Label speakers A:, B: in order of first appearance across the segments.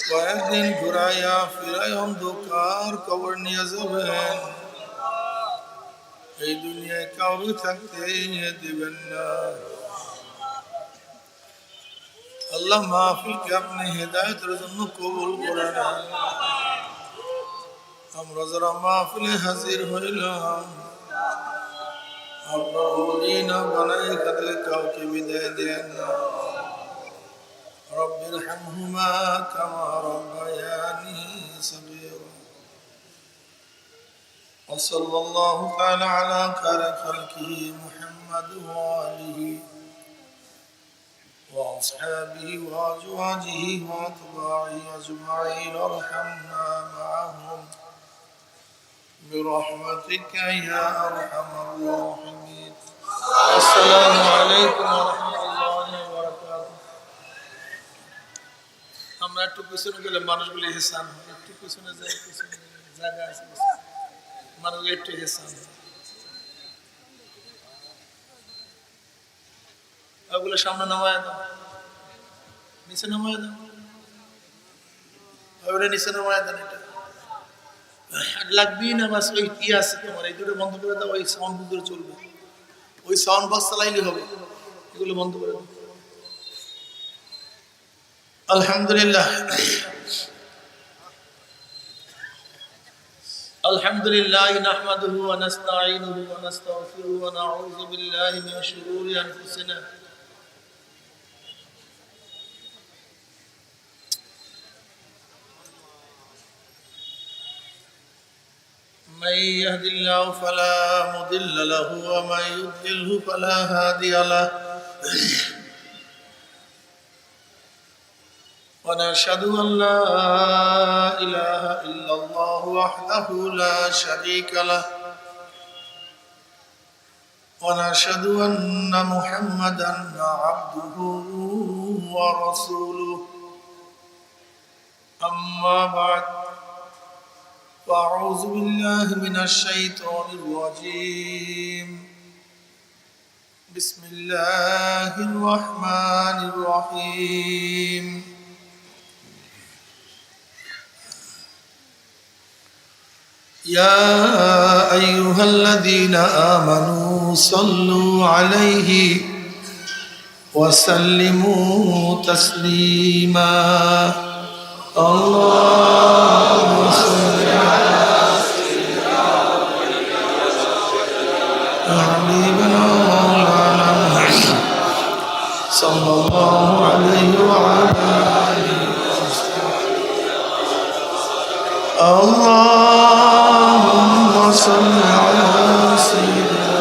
A: কয়েকদিন ঘুরাইয়া ফিরাই অন্ধকার কবর নিয়ে যাবেন। এই দুনিয়ায় কাউকে থাকতে দিবেন না। আল্লাহ মাহফিলকে আপনি হেদায়েতের জন্য কবুল করে নেন। আমরা যারা মাহফিলে হাজির হইলাম, আপনার ওলি না বানাই এখানে কাউকে বিদায় দেন না। رب ارحمهما كما ربياني صغيرا. وصلى الله تعالى على خير خلقه محمد وآله وأصحابه وأزواجه وأتباعه أجمعين وارحمنا معهم برحمتك يا أرحم الراحمين. السلام عليكم ورحمة الله وبركاته. আমরা একটু পিছনে গেলে মানুষগুলো হেসান, একটু পিছনে যাই, পিছনে জায়গা আছে, মানুষগুলো একটু হেসান। ওগুলো সামনে নামায় দাও, নিচে নামায় দাও, ওগুলো নিচে নামায় দেন। এটা লাগবেই না, বাস ওই কি আছে তোমার, এই দুটো বন্ধ করে দাও। ওই সাউন্ড বক্স চলবে, ওই সাউন্ড বক্স চালাইলে হবে, এগুলো বন্ধ করে দাও। আলহামদুলিল্লাহ, আলহামদুলিল্লাহ নাহমাদুহু ওয়া নাস্তাঈনুহু ওয়া নাস্তাগফিরুহু ওয়া নাউযু বিল্লাহি মিন শুরুরি আনফুসিনা من يهد الله فلا مضل له ومن يضلل فلا هادي له. ونشهد أن لا إله إلا الله وحده لا شريك له. ونشهد أن محمدا عبده ورسوله. أما بعد، فأعوذ بالله من الشيطان الرجيم. بسم الله الرحمن الرحيم. يا أيها الذين آمنوا صلوا عليه وسلموا تسليما. اللهم صل على سيدنا حبيبنا مولانا محمد صلى الله عليه وعلى آله وصحبه. اللهم صل على سيدنا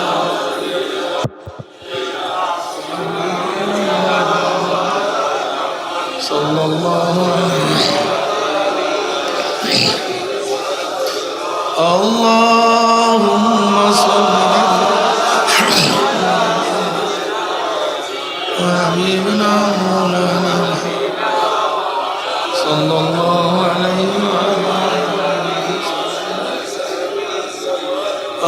A: صلى الله عليه وسلم. اللهم صل على حبيبنا مولانا صلى الله عليه وسلم.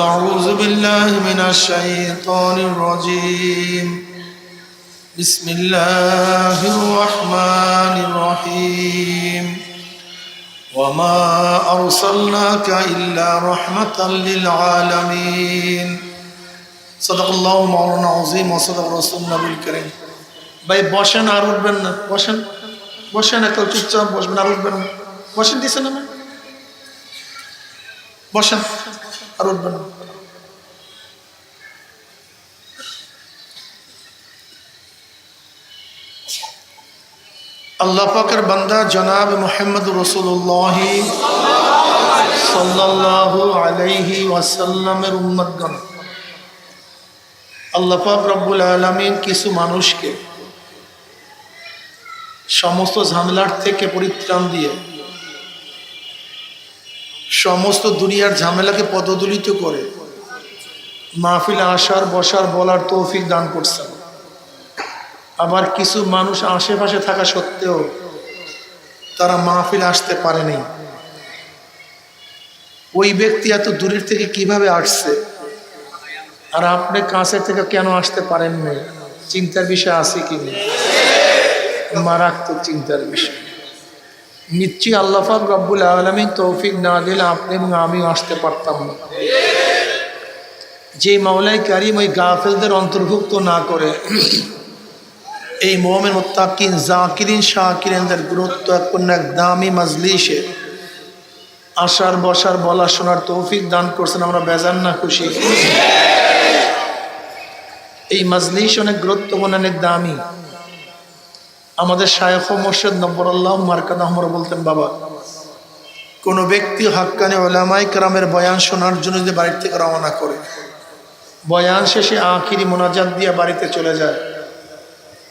A: أعوذ بالله من الشيطان الرجيم. بسم الله الرحمن الرحيم. وما أرسلناك إلا رحمة للعالمين. صدق الله مولانا العظيم وصدق رسول النبي الكريم. ভাই বসেন, আর উঠবেন না, বসেন বসেন, একটা চুপচাপ বসবেন, আর উঠবেন না, বসেন, দিচ্ছেন না, বসেন, আর উঠবেন না। আল্লাহ পাকের বান্দা জনাব মুহাম্মদ রাসূলুল্লাহ সাল্লাল্লাহু আলাইহি ওয়াসাল্লামের উম্মতগণ, আল্লাহ পাক রব্বুল আলামিন কিছু মানুষকে সমস্ত ঝামেলার থেকে পরিত্রাণ দিয়ে সমস্ত দুনিয়ার ঝামেলাকে পদদলিত করে মাহফিলে আসার, বসার, বলার তৌফিক দান করছেন। আবার কিছু মানুষ আশেপাশে থাকা সত্ত্বেও তারা মাহফিলে আসতে পারেনি। ওই ব্যক্তি এত দূরের থেকে কিভাবে আসছে, আর আপনি কাছে থেকে কেন আসতে পারেননি? চিন্তার বিষয় আছে কি না? মারাত্মক চিন্তার বিষয়। নিশ্চয়ই আল্লাহ পাক রব্বুল আলামিন তৌফিক না দিলে আপনি এবং আমিও আসতে পারতাম না। যে মাওলাই কারিম ওই গাফেলদের অন্তর্ভুক্ত না করে এই মুমিন মুত্তাকিন জাকিরিন শাকিরিনদের গুরুত্বপূর্ণ এক দামি মাজলিসে আসার বসার বলা শোনার তৌফিক দান করছেন, আমরা বেজান না খুশি? এই মাজলিস অনেক গুরুত্বপূর্ণ, অনেক দামি। আমাদের শায়খ ও মুর্শিদ নব্বরুল্লাহ মারকাদা আমরা বলতেন, বাবা কোনো ব্যক্তি হাক্কানি উলামায়ে কেরামের বয়ান শোনার জন্য যদি বাড়ি থেকে রওনা করে, বয়ান শেষে আখিরি মোনাজাত দিয়ে বাড়িতে চলে যায়,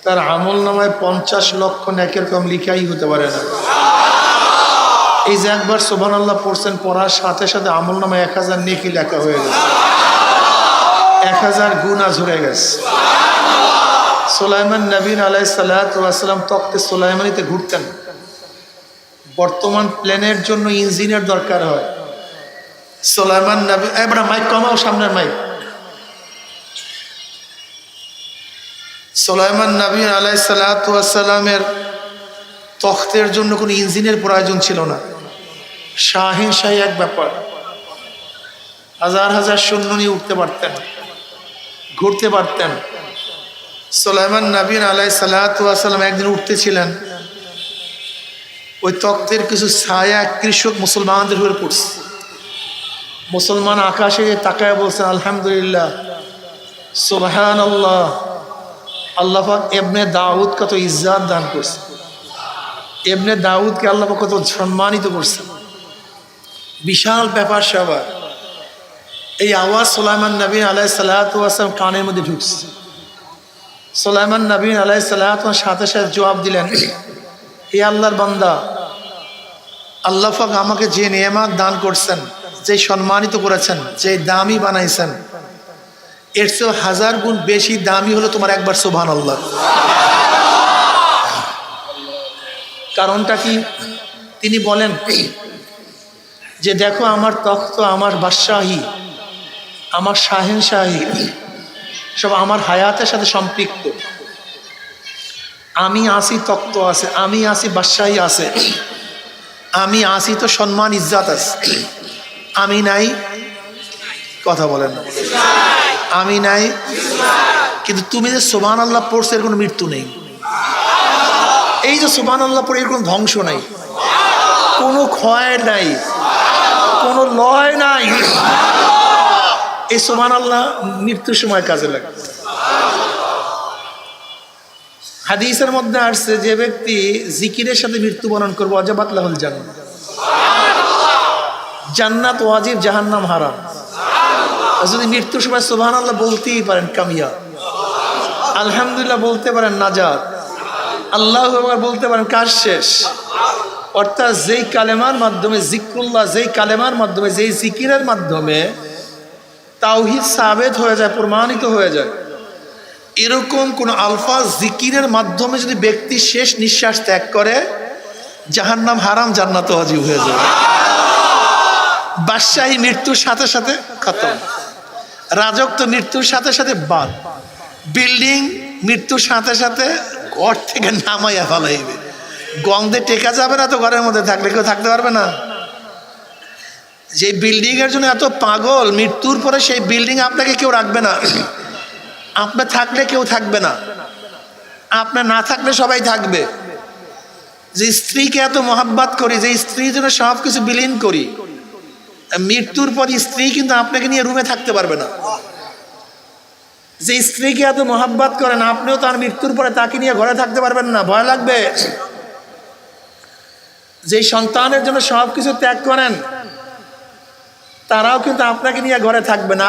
A: তার আমল নামায় 50 লক্ষ নেকের কম লিখাই হতে পারে না। এই যে একবার সুবহানাল্লাহ পড়ছেন, পড়ার সাথে সাথে আমল নামায় 1000 নেকি লেখা হয়ে গেছে, 1000 গুনাহ ঝরে গেছে। সুলাইমান নবী আলাইহিস সালাতু ওয়াস সালাম তখতে সুলাইমানিতে ঘুরতেন। বর্তমান প্লেনের জন্য ইঞ্জিনের দরকার হয়। সুলাইমান নবী, এবার মাইক কমাও, সামনের মাইক। সুলাইমান নবী আলাইহিস সালাতু ওয়াস সালামের তখতের জন্য কোনো ইঞ্জিনের প্রয়োজন ছিল না। শাহিন শাহী এক ব্যাপার, হাজার হাজার সৈন্য নিয়ে উঠতে পারতেন, ঘুরতে পারতেন। সুলাইমান নবী আলাইহিস সালাতু ওয়াস সালাম একদিন উঠতেছিলেন, ওই তখতের কিছু ছায়া কৃষক মুসলমানদের উপরে পড়ছে। মুসলমান আকাশে তাকায় বলছেন, আলহামদুলিল্লাহ, সুবহানাল্লাহ, আল্লাহ পাক ইবনে দাউদ কত ইজ্জত দান করছে, ইবনে দাউদকে আল্লাহ পাক কত সম্মানিত করছে। বিশাল ব্যাপার স্যাপার। এই আওয়াজ সুলাইমান নবী আলাইহিস সালাতু ওয়াস সালাম কানের মধ্যে ঢুকছে। সুলাইমান নবী আলাইহিস সালাতু ওয়াস সাথে সাথে জবাব দিলেন, হে আল্লাহর বান্দা, আল্লাহ পাক আমাকে যে নেয়ামত দান করছেন, যে সম্মানিত করেছেন, যে দামি বানাইছেন, এর চেয়ে 1000 গুণ বেশি দামি হলো তোমার একবার সুবহানাল্লাহ। কারণটা কি? তিনি বলেন যে দেখো, আমার তখ্ত, আমার বাদশাহী, আমার শাহেনশাহী সব আমার হায়াতের সাথে সম্পৃক্ত। আমি আসি, তখ্ত আছে, আমি আসি, বাদশাহী আছে, আমি আসি তো সম্মান ইজ্জত আছে, আমি নাই, কথা বলেন না, আমি নাই। কিন্তু তুমি যে সুবহানাল্লাহ পড়ছো, এর কোনো মৃত্যু নেই। এই যে সুবহানাল্লাহ পড়ে, এর কোনো ধ্বংস নাই, কোনো ক্ষয় নাই, কোনো লয় নাই। এই সুবহানাল্লাহ মৃত্যুর সময় কাজে লাগে। হাদিসের মধ্যে আসছে, যে ব্যক্তি জিকিরের সাথে মৃত্যুবরণ করবে, ওয়াজিবাত লাহুল জান্নাত, জান্নাত ওয়াজিব, জাহান্নাম হারাম। যদি মৃত্যুর সময় সুবহানাল্লাহ বলতেই পারেন, কামিয়াব। আলহামদুলিল্লাহ বলতে পারেন, নাজাত। আল্লাহু আকবার বলতে পারেন, কাজ শেষ। অর্থাৎ যেই কালেমার মাধ্যমে জিক্রুল্লাহ, যেই কালেমার মাধ্যমে, যেই জিকিরের মাধ্যমে তাওহীদ সাবেত হয়ে যায়, প্রমাণিত হয়ে যায়, এরকম কোন আলফাজ জিকিরের মাধ্যমে যদি ব্যক্তি শেষ নিঃশ্বাস ত্যাগ করে, জাহান্নাম হারাম, জান্নাত ওয়াজিব হয়ে যায়। বাদশাহী মৃত্যুর সাথে সাথে খতম, রাজত্ব মৃত্যুর সাথে সাথে বাদ, বিল্ডিং মৃত্যুর সাথে সাথে ঘর থেকে নামাইয়া ফেলাইবে। গন্ধে টেকা যাবে না তো, ঘরের মধ্যে থাকলে কেউ থাকতে পারবে না। যে বিল্ডিং এর জন্য এত পাগল, মৃত্যুর পরে সেই বিল্ডিং আপনাকে কেউ রাখবে না। আপনি থাকলে কেউ থাকবে না, আপনার না থাকলে সবাই থাকবে। যে স্ত্রীকে এত মহাব্বত করি, যে স্ত্রীর জন্য সব কিছু বিলীন করি, মৃত্যুর পর স্ত্রী কিন্তু আপনাকে নিয়ে রুমে থাকতে পারবে না। যে স্ত্রীকে এত মহাব্বত করেন, আপনিও তার মৃত্যুর পরে তাকে নিয়ে ঘরে থাকতে পারবেন না, ভয় লাগবে। যে সন্তানের জন্য সব কিছু ত্যাগ করেন, তারাও কিন্তু আপনাকে নিয়ে ঘরে থাকবে না।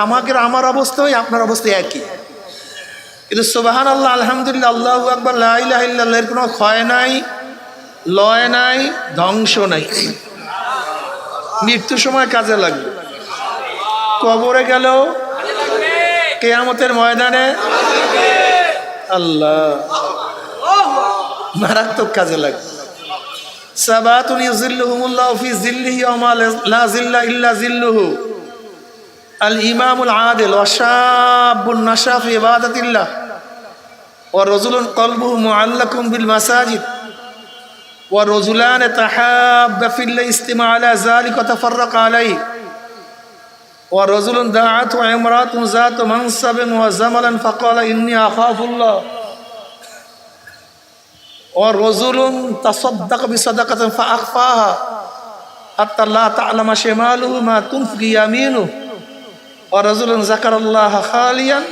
A: আমার অবস্থা ওই আপনার অবস্থা একই। কিন্তু সুবহানাল্লাহ, আলহামদুলিল্লাহ, আল্লাহু আকবার, লা ইলাহা ইল্লাল্লাহ, এর কোনো ক্ষয় নাই, লয় নাই, ধ্বংস নাই। মৃত্যুর সময় কাজে লাগবে, কবরে গেলেও, কিয়ামতের ময়দানে, আল্লাহ, মারাত্মক কাজে লাগবে। সাবাতুন ইউযিল্লুহুমুল্লাহু ফি যিল্লিহি ইয়াওমা লা যিল্লা ইল্লা যিল্লুহু, আল ইমামুল আদিল ওয়া শাবুন নাশা ফি ইবাদাতিল্লাহ ওয়া রাজুলুন কলবুহু মুআল্লাকুম বিল মাসাজিদ ওয়া রাজুলান তাহাব্বা ফিল্লাহি ইজতিমা আলা যালিকা ওয়া তাফাররাকা আলাইহি ওয়া রাজুলুন দাআতহু ইমরাতুন যাতু মানসাবিন ওয়া জামালান ফাকালা ইন্নী আখাফুল্লাহ ওয়া রাজুলুন তাসাদ্দাকা বিসাদাকাতিন ফাআখফাহা হাত্তা লা তা'লামা শিমালুহু মা তুনফিকু ইয়ামিনুহু ওয়া রাজুলুন যাকারাল্লাহা খালিয়ান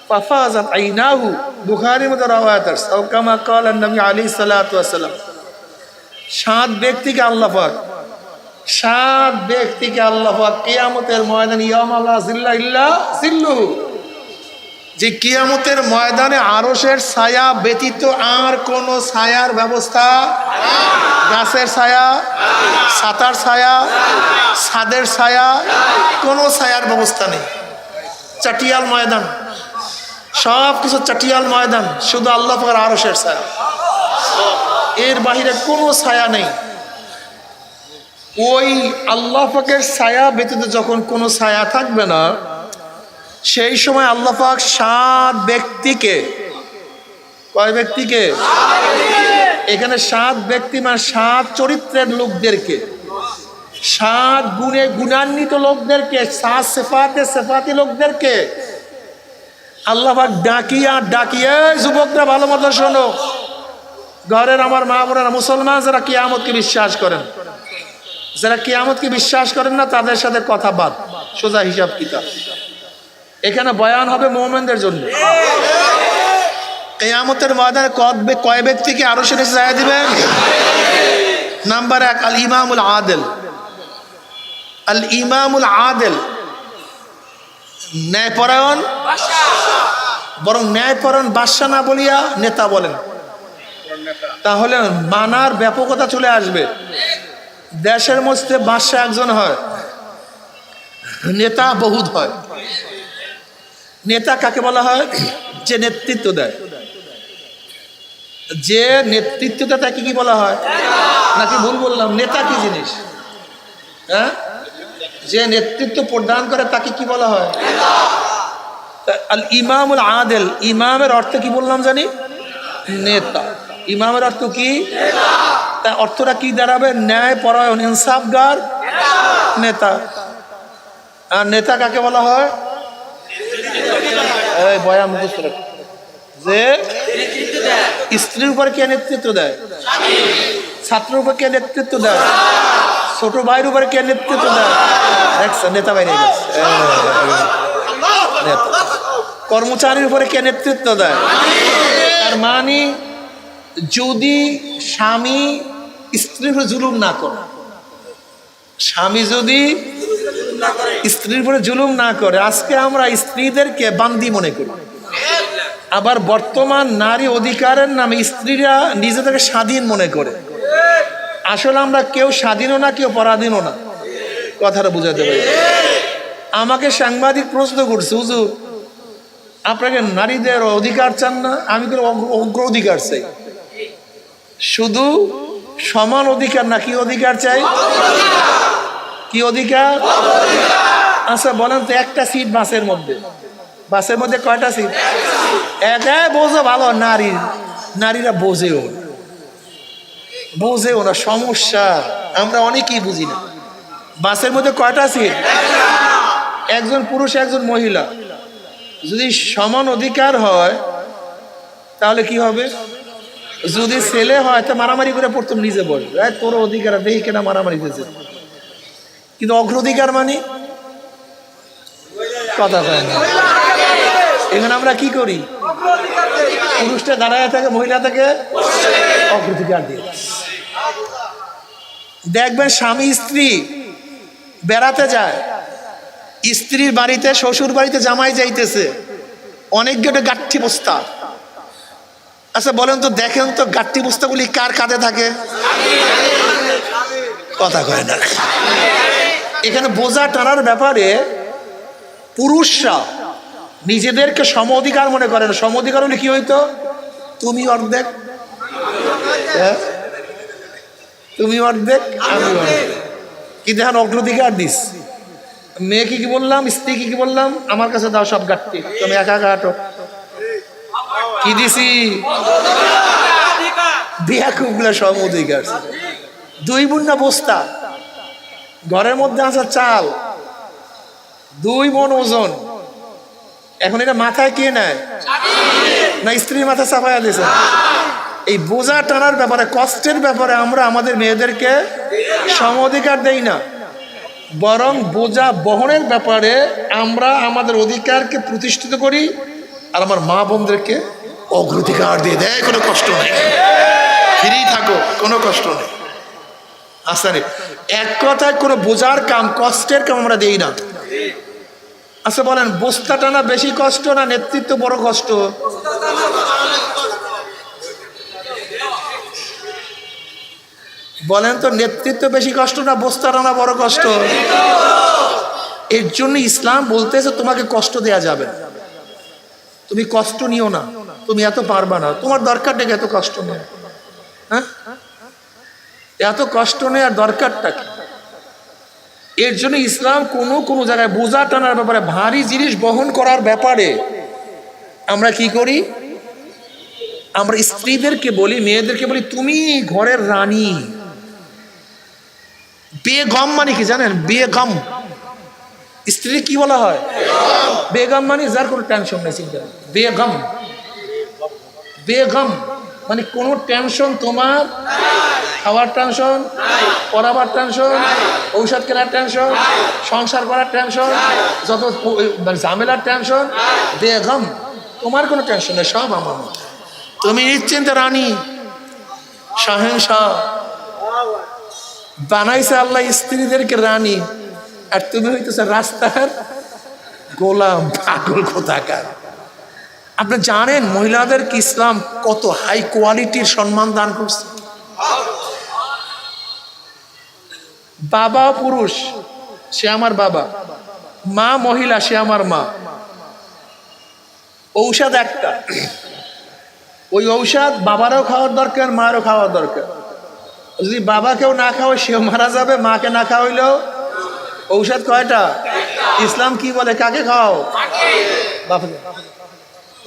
A: ফাফাযাত আইনাহু। বুখারীর মধ্যে রাওয়ায়াত আছে, ও কামা ক্বালা নবী আলাইহিস সালাতু ওয়াস সালাম। 7 ব্যক্তিকে আল্লাহ পাক 7 ব্যক্তিকে আল্লাহ পাক কিয়ামতের ময়দানে ইয়াউমা লা জিল্লা ইল্লা জিল্লুহু, যে কিয়ামতের ময়দানে আরশের ছায়া ব্যতীত আর কোন ছায়ার ব্যবস্থা, গাছের ছায়া, ছাতার ছায়া, ছাদের ছায়া, কোনো ছায়ার ব্যবস্থা নেই। চাটিয়াল ময়দান, সব কিছু চাটিয়াল ময়দান, শুধু আল্লাহ পাকের আরশের ছায়া, এর বাহিরে কোনো ছায়া নেই। ওই আল্লাহ পাকের ছায়া ব্যতীত যখন কোনো ছায়া থাকবে না, সেই সময় আল্লাহ পাক 7 ব্যক্তিকে, কয় ব্যক্তিকে? এখানে 7 ব্যক্তি মানে 7 চরিত্রের লোকদেরকে, 7 গুণে গুণান্বিত লোকদেরকে, 7 সেফাতি লোকদেরকে আল্লাহ পাক ডাকিয়া ডাকিয়ে, যুবকরা ভালো মতো শোনো, ঘরের আমার মা বোনেরা, মুসলমান যারা কিয়ামতকে বিশ্বাস করেন, যারা কিয়ামতকে বিশ্বাস করেন না তাদের সাথে কথা বাদ, সোজা হিসাব কিতাব। এখানে বয়ান হবে মুমিনদের জন্য। কিয়ামতের ময়দানে কয় ব্যক্তিকে আরো সেরে জায়গা দিবেন? নাম্বার 1 আল ইমামুল আদিল। আল ইমামুল আদিল, ন্যায়পরায়ণ, বরং ন্যায়পরায়ণ বাদশা না বলিয়া নেতা বলেন, তাহলে মানার ব্যাপকতা চলে আসবে। দেশের মধ্যে বাদশা একজন হয়, নেতা বহুত হয়। নেতা কাকে বলা হয়? যে নেতৃত্ব দেয়। যে নেতৃত্ব দেয় তাকে কি বলা হয়? নাকি ভুল বললাম? নেতা কি জিনিস? হ্যাঁ, যে নেতৃত্ব প্রদান করে তাকে কি বলা হয়? আল ইমামুল আদিল, ইমামের অর্থ কি বললাম জানি? নেতা। ইমামের অর্থ কি? তা অর্থটা কি দাঁড়াবে? ন্যায় পরায়ণ, ইনসাফগার নেতা। আর নেতা কাকে বলা হয়? এই বয়া মুখস্থ রাখ, যে স্ত্রীর উপর কে নেতৃত্ব দেয়? ছাত্রের উপর কে নেতৃত্ব দেয়? ছোট ভাইয়ের উপর কে নেতৃত্ব দেয়? দেখছেন, নেতা বাইরে গেছে। কর্মচারীর উপরে কে নেতৃত্ব দেয়? তার মানে যদি স্বামী স্ত্রীর উপরে জুলুম না করে, স্বামী যদি স্ত্রীর উপরে জুলুম না করে, আজকে আমরা স্ত্রীদেরকে বান্দি মনে করি, আবার বর্তমান নারী অধিকারের নামে স্ত্রীরা নিজেদেরকে স্বাধীন মনে করে। আসলে আমরা কেউ স্বাধীনও না, কেউ পরাধীনও না। কথাটা বুঝাতে পারি। আমাকে সাংবাদিক প্রশ্ন করছে, হুজুর আপনাকে নারীদের অধিকার চান না? আমি কোনো অগ্র অধিকার চাই, শুধু সমান অধিকার না, কি অধিকার চাই? কি অধিকার? আচ্ছা বলেন তো, একটা সিট বাসের মধ্যে, বাসের মধ্যে কয়টা সিট? একাই বোঝো ভালো, নারীরা বোঝেও না, সমস্যা আমরা অনেকেই বুঝি না। বাসের মধ্যে কয়টা সিট? একজন পুরুষ একজন মহিলা। যদি সমান অধিকার হয় তাহলে কি হবে? যদি ছেলে হয় তা মারামারি করে প্রথম নিজে বসবে, তোর অধিকার দেখি কেনা মারামারি হয়েছে। কিন্তু অগ্রাধিকার মানে কথা কয় না। এখানে আমরা কি করি? পুরুষটা দাঁড়ায় থাকে, মহিলা থেকে অগ্রাধিকার দিয়ে। দেখবেন স্বামী স্ত্রী বেড়াতে যায়, স্ত্রীর বাড়িতে, শ্বশুর বাড়িতে জামাই যাইতেছে, অনেক গেটে গাঠি বস্তা। আচ্ছা বলেন তো, দেখেন তো গাঠি বস্তাগুলি কার কাঁধে থাকে? কথা কয় না। এখানে বোঝা টানার ব্যাপারে পুরুষরা নিজেদেরকে সম অধিকার মনে করে না। সম অধিকার হলে কি হইতো? তুমি অর্ধেক, তুমি অর্ধেক, আমি অর্ধেক। কিন্তু এখন অগ্রাধিকার দিস। মেয়েকে কি বললাম, স্ত্রীকে কি বললাম, আমার কাছে দাও সব গাঠটি, তুমি একা একা হাঁটো। কি দিছি? বেয়াকুবগুলা সম অধিকার। 2 মণ না বস্তা, ঘরের মধ্যে আছে চাল 2 মণ ওজন। এখন এটা মাথায় কে নেয়? না স্ত্রীর মাথা চাপাইয়া দিয়েছে? এই বোঝা টানার ব্যাপারে, কষ্টের ব্যাপারে আমরা আমাদের মেয়েদেরকে সম অধিকার দেই না, বরং বোঝা বহনের ব্যাপারে আমরা আমাদের অধিকারকে প্রতিষ্ঠিত করি, আর আমার মা বোনদেরকে অগ্রাধিকার দিয়ে দেয়। কোনো কষ্ট নেই, ফ্রি থাকো, কোনো কষ্ট নেই। আসানি এক কথায় কোনো বোঝার কাম, কষ্টের কাম আমরা দেই না। আচ্ছা বলেন, বস্তা টানা বেশি কষ্ট না নেতৃত্ব বড় কষ্ট? বলেন তো, নেতৃত্ব বেশি কষ্ট না বস্তা টানা বড় কষ্ট? এর জন্য ইসলাম বলতেছে তোমাকে কষ্ট দেয়া যাবে না, তুমি কষ্ট নিও না, তুমি এত পারবা না, তোমার দরকার নেই এত কষ্ট নেই। হ্যাঁ, এত কষ্ট নেই আর দরকারটা কি? এর জন্য ইসলাম কোনো জায়গায় বোঝা টানার ব্যাপারে, ভারী জিনিস বহন করার ব্যাপারে আমরা কি করি? আমরা স্ত্রীদেরকে বলি, মেয়েদেরকে বলি তুমি ঘরের রানী। বেগম মানে কি জানেন? বেগম স্ত্রী কি বলা হয়? বেগম মানে যার কোনো টেনশন নেই, চিন্তা নেই। বেগম, বেগম মানে কোনো টেনশন তোমার, খাওয়ার টেনশন, পড়াবার টেনশন, ঔষধ কেনার টেনশন, সংসার করার টেনশন, যত ঝামেলার টেনশন, বেগম তোমার কোনো টেনশন নেই, সব আমার মতো। তুমি নিশ্চিন্তে রানী, শাহেনশাহ। বানাইছে আল্লাহ স্ত্রীদেরকে রানী, আর তুমি হইতেছে রাস্তার গোলাম, পাগল কোথাকার। আপনি জানেন মহিলাদেরকে ইসলাম কত হাই কোয়ালিটির সম্মান দান করছে? বাবা পুরুষ, সে আমার বাবা, মা মহিলা, সে আমার মা। ঔষধ একটা, ওই ঔষধ বাবারও খাওয়ার দরকার, মারও খাওয়ার দরকার। যদি বাবাকেও না খাওয়াই সেও মারা যাবে, মাকে না খাওয়াইলেও। ঔষধ কয়টা? ইসলাম কি বলে? কাকে খাও? বাবা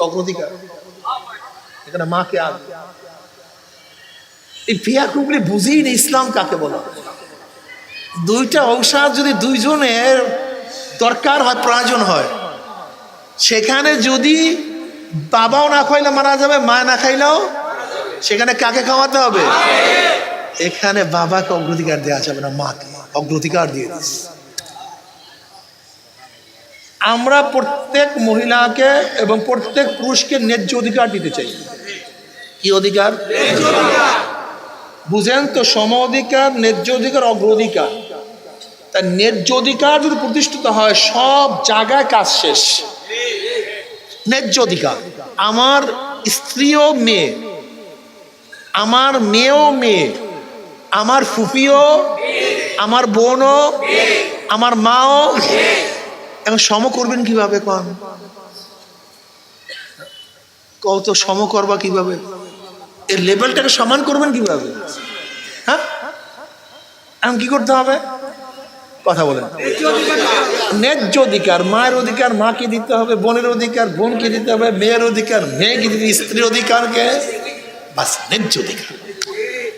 A: অগ্রাধিকার, এখানে মাকে আগে। এই বেয়াকুবলি বুঝেই না ইসলাম কাকে বলা। 2টা ঔষধ যদি 2 জনের দরকার হয়, প্রয়োজন হয়, সেখানে যদি বাবাও না খাইলে মারা যাবে, মা না খাইলেও, সেখানে কাকে খাওয়াতে হবে? এখানে বাবাকে অগ্রাধিকার দেওয়া যাবে না, মাকে অগ্রাধিকার দিয়ে দিচ্ছে। আমরা প্রত্যেক মহিলাকে এবং প্রত্যেক পুরুষকে ন্যায্য অধিকার দিতে চাই। কি অধিকার? বুঝেন তো, সম অধিকার, ন্যায্য অধিকার, অগ্রাধিকার। তাই ন্যায্য অধিকার যদি প্রতিষ্ঠিত হয়, সব জায়গায় কাজ শেষ। ন্যায্য অধিকার, আমার স্ত্রীও মেয়ে, আমার মেয়েও মেয়ে, আমার ফুফিও, আমার বোনও, আমার মাও। এখন সম করবেন কিভাবে? কত সম করবা কিভাবে? এর লেভেলটাকে সমান করবেন কিভাবে? হ্যাঁ, এখন কি করতে হবে? কথা বলেন। ন্যায্য অধিকার, মায়ের অধিকার মাকে দিতে হবে, বোনের অধিকার বোনকে দিতে হবে, মেয়ের অধিকার মেয়েকে দিতে, স্ত্রীর অধিকারকে, বাস ন্যায্য অধিকার।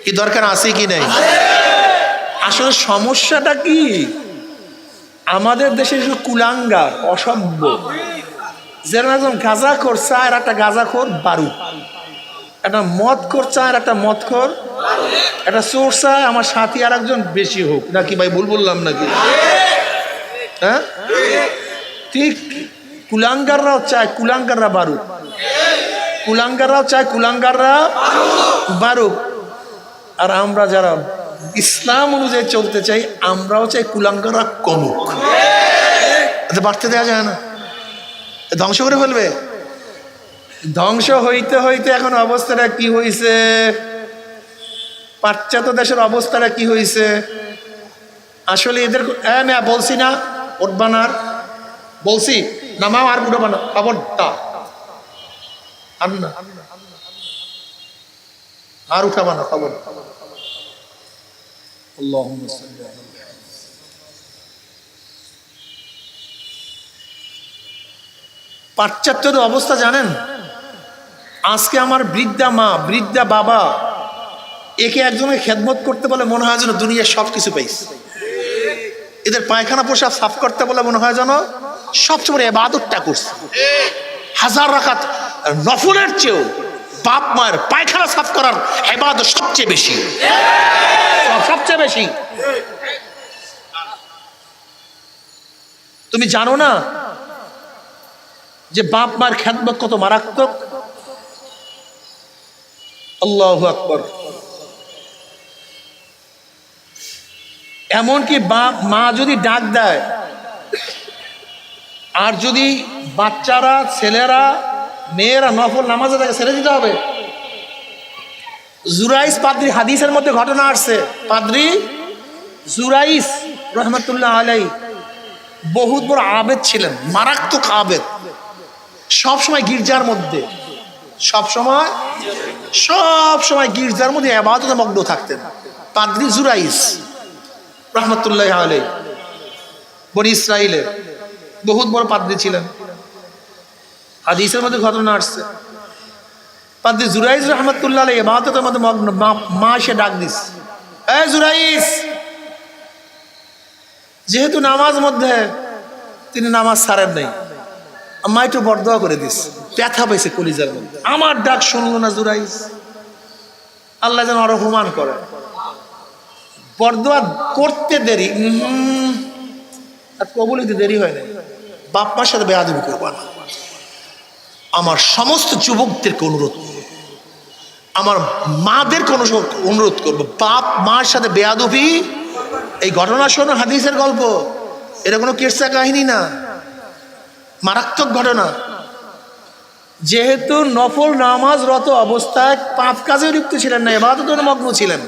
A: কি দরকার আছে কি নেই? আসলে সমস্যাটা কি? আমাদের দেশে শুধু কুলাঙ্গার, অসভ্য। যেরকম একজন গাঁজাখোর চায় আর একটা গাঁজাখোর বারু, একটা মদখোর চায় আর একটা মদখোর, একটা চোর চায় আমার সাথী আর একজন বেশি হোক। নাকি ভাই ভুল বললাম নাকি? হ্যাঁ, ঠিক। কুলাঙ্গাররাও চায় কুলাঙ্গাররা বারুক, কুলাঙ্গাররাও চায় কুলাঙ্গাররা বারুক। আর আমরা যারা ইসলাম অনুযায়ী চলতে চাই, আমরাও চাই কুলাঙ্গাররা কমুক। বাড়তে দেওয়া যায় না, ধ্বংস করে ফেলবে। ধ্বংস হইতে হইতে এখন অবস্থাটা কি হয়েছে? পাশ্চাত্য দেশের অবস্থাটা কি হয়েছে? আসলে এদের বলছি না উঠবানার, বলছি নামাও আর উঠো বানা, খবরটা আর না, আর উঠাবা না, খবর। পাশ্চাত্যের অবস্থা জানেন? আজকে আমার বৃদ্ধা মা বৃদ্ধা বাবা একে একজনের খেদমত করতে বলে মনে হয় যেন দুনিয়ার সব কিছু পাইছে। এদের পায়খানা পোশাক সাফ করতে বলে মনে হয় যেন সবচেয়ে বড় ইবাদতটা করছে। হাজার রাকাত নফলের চেয়েও বাপ মায়ের পায়খানা সাফ করার ইবাদত সবচেয়ে বেশি, সবচেয়ে বেশি। তুমি জানো না যে বাপ মায়ের খেদমত কত মারাত্মক? আল্লাহু আকবার। এমনকি বাপ মা যদি ডাক দেয় আর যদি বাচ্চারা ছেলেরা মেয়েরা নফল নামাজে তাকে ছেড়ে দিতে হবে। জুরাইস পাদ্রী হাদিসের মধ্যে ঘটনা আসছে, পাদ্রী জুরাইস রহমতুল্লাহ আলাইহি বহুত বড় আবেদ ছিলেন, মারাত্মক আবেদ। সবসময় গির্জার মধ্যে সবসময় গির্জার মধ্যে ইবাদতে মগ্ন থাকতেন পাদ্রী জুরাইস রহমতুল্লাহ আলাইহি। বনি ইসরাইলের বহুত বড় পাদ্রী ছিলেন। হাদিসের মধ্যে ঘটনা আসছে, পাদ্রী জুরাইস রহমতুল্লাহ আলাইহি ইবাদতের মধ্যে মগ্ন। মা এসে ডাক দিস, এ জুরাইস। যেহেতু নামাজ মধ্যে তিনি নামাজ ছাড়েন নাই, আম্মা একটু বরদোয়া করে দিস। ব্যথা পাইছে কলিজার মধ্যে, আমার ডাক শুনলো না জুরাইস। আল্লাহ যেন আরো হুমান করে। বরদোয়া করতে দেরি আর কবুল হইতে দেরি হয় না। বাপ মার সাথে বেয়াদবি করবা না। আমার সমস্ত যুবকদেরকে অনুরোধ করবো, আমার মাদেরকে অনুরোধ করবো, বাপ মার সাথে বেয়াদবি। এই ঘটনা শোনো, হাদিসের গল্প, এটা কোনো কিরসা কাহিনী না, মারাত্মক ঘটনা। যেহেতু নফল নামাজরত অবস্থায় পাপ কাজে লিপ্ত ছিলেন না, ইবাদতে মগ্ন ছিলেন।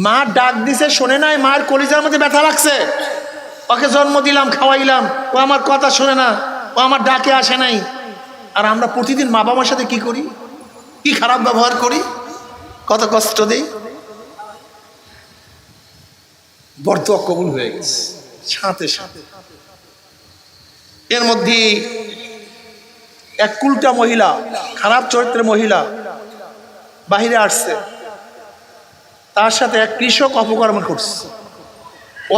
A: মা ডাক দিছে, শোনে নাই, মায়ের কলিজার মধ্যে ব্যথা লাগছে। ওকে জন্ম দিলাম, খাওয়াইলাম, ও আমার কথা শোনে না, ও আমার ডাকে আসে নাই। আর আমরা প্রতিদিন মা বাবার সাথে কি করি, কি খারাপ ব্যবহার করি, কত কষ্ট দেই। বরদোয়া কবুল হয়ে গেছে সাথে সাথে। এর মধ্যে এক কুলটা মহিলা, খারাপ চরিত্রের মহিলা বাহিরে আসছে। তার সাথে এক কৃষক অপকর্ম করছে।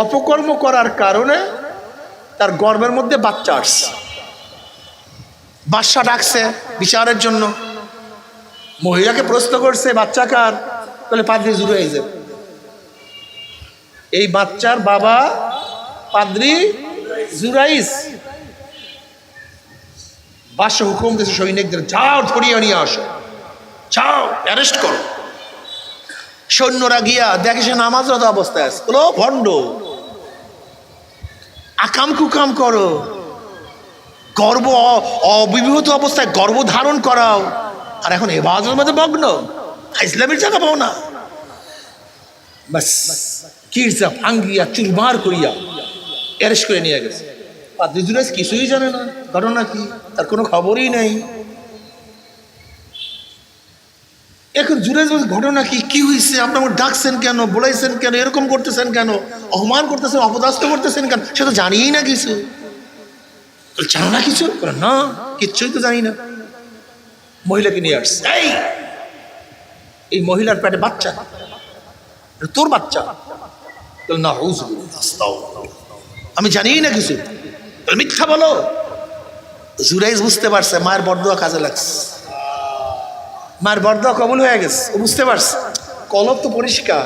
A: অপকর্ম করার কারণে তার গর্ভের মধ্যে বাচ্চা আসছে। বাদশা ডাকছে বিচারের জন্য। মহিলাকে প্রশ্ন করছে, বাচ্চা কার? বলে পাদ্রী জুরাইস। এই বাচ্চার বাবা পাদ্রী জুরাইস। বাদশা হুকুম দিয়েছে সৈনিকদের, যাও ধরিয়ে নিয়ে আসো, যাও অ্যারেস্ট করো। সৈন্যরা গিয়া দেখে সে নামাজরত অবস্থায় আছে। বলো ভণ্ড, আকাম কুকাম করো, গর্ব অবিবাহিত অবস্থায় গর্ভ ধারণ করাও, আর এখন ইবাদতের মধ্যে মগ্ন, ইসলামের জায়গা পাও না। বাস কিরজা ভাঙ্গিয়া চুরমার করিয়া অ্যারেস্ট করে নিয়ে গেছে। পাদ্রী জুরাইস কিছুই জানে না, ঘটনা কি তার কোনো খবরই নেই। এখন জুরাইস বলছে, ঘটনা কি, কি হয়েছে? আপনার ডাকছেন কেন, বলাইছেন কেন, এরকম করতেছেন কেন, অপমান করতেছেন, অপদাস্ত করতেছেন কেন? সে তো জানিই না কিছু। জানো না কিছু? না, কিচ্ছুই তো জানি না। মহিলাকে নিয়ে আসছে, এই মহিলার পেটে বাচ্চা, তোর বাচ্চা? না, আমি জানি না কিছু, মিথ্যা বলো। জুরাইস বুঝতে পারছে মায়ের বরদোয়া কাজে লাগছে, মায়ের বরদোয়া কবুল হয়ে গেছে। ও বুঝতে পারছে কলব তো পরিষ্কার।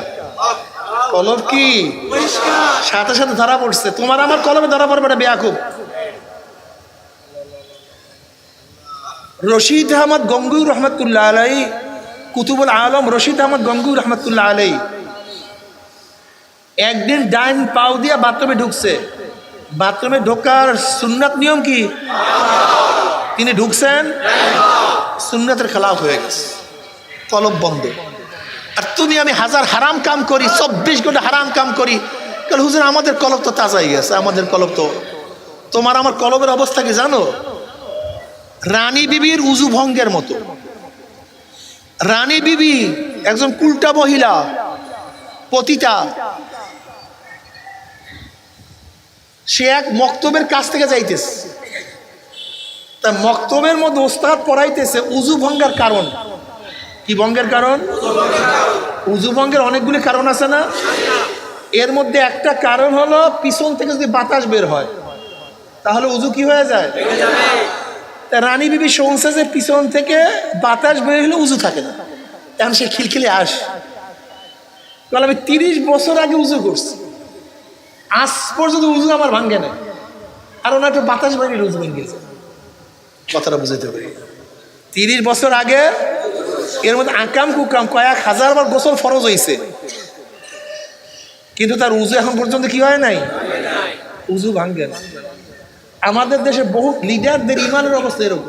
A: কলব কি সাথে সাথে ধরা পড়ছে। তোমার আমার কলবে ধরা পড়বে না বেয়াকুব। রশিদ আহমদ গঙ্গুই রহমতুল্লাহ আলাই, কুতুবুল আলম রশিদ আহমদ গঙ্গুই রহমতুল্লাহ আলাই একদিন ডাইন পাও দিয়া বাথরুমে ঢুকছে। বাথরুমে ঢোকার সুন্নাত নিয়ম কি? তিনি ঢুকছেন, সুন্নাতের খেলাফ হয়ে গেছে, কলব বন্ধ। আর তুমি আমি হাজার হারাম কাম করি, 24 ঘন্টা হারাম কাম করি। কাল হুজুর আমাদের কলব তো তাজাই গেছে, আমাদের কলব তো। তোমার আমার কলবের অবস্থা কি জানো? রানী বিবির উজু ভঙ্গের মতো। রানী বিবি একজন কুলটা মহিলা, পতিতা। সে এক মক্তবের কাছ থেকে যাইতেছে। তা মক্তবের মধ্যে ওস্তাদ পড়াইতেছে উজু ভঙ্গের কারণ। কি ভঙ্গের কারণ? উজু ভঙ্গের অনেকগুলি কারণ আছে না? এর মধ্যে একটা কারণ হলো পিছন থেকে যদি বাতাস বের হয় তাহলে উজু কি হয়ে যায়? তা রানী বিবি শুনছে যে পিছন থেকে বাতাস বের হলে উজু থাকে না, এখন সে খিলখিলে বলে আমি 30 বছর আগে উজু করছি, আজ পর্যন্ত উজু আমার ভাঙ্গে না, আর ওনার একটু বাতাস বেরিয়ে উজু ভেঙে গেছে। কথাটা বুঝাতে পারি, 30 বছর আগে এর মধ্যে আকাম কুকাম কয়েক হাজার বার গোসল ফরজ হয়েছে, কিন্তু তার উজু এখন পর্যন্ত কি হয় নাই? উজু ভাঙ্গে না। আমাদের দেশে বহু লিডারদের ইমানের অবস্থা এরকম,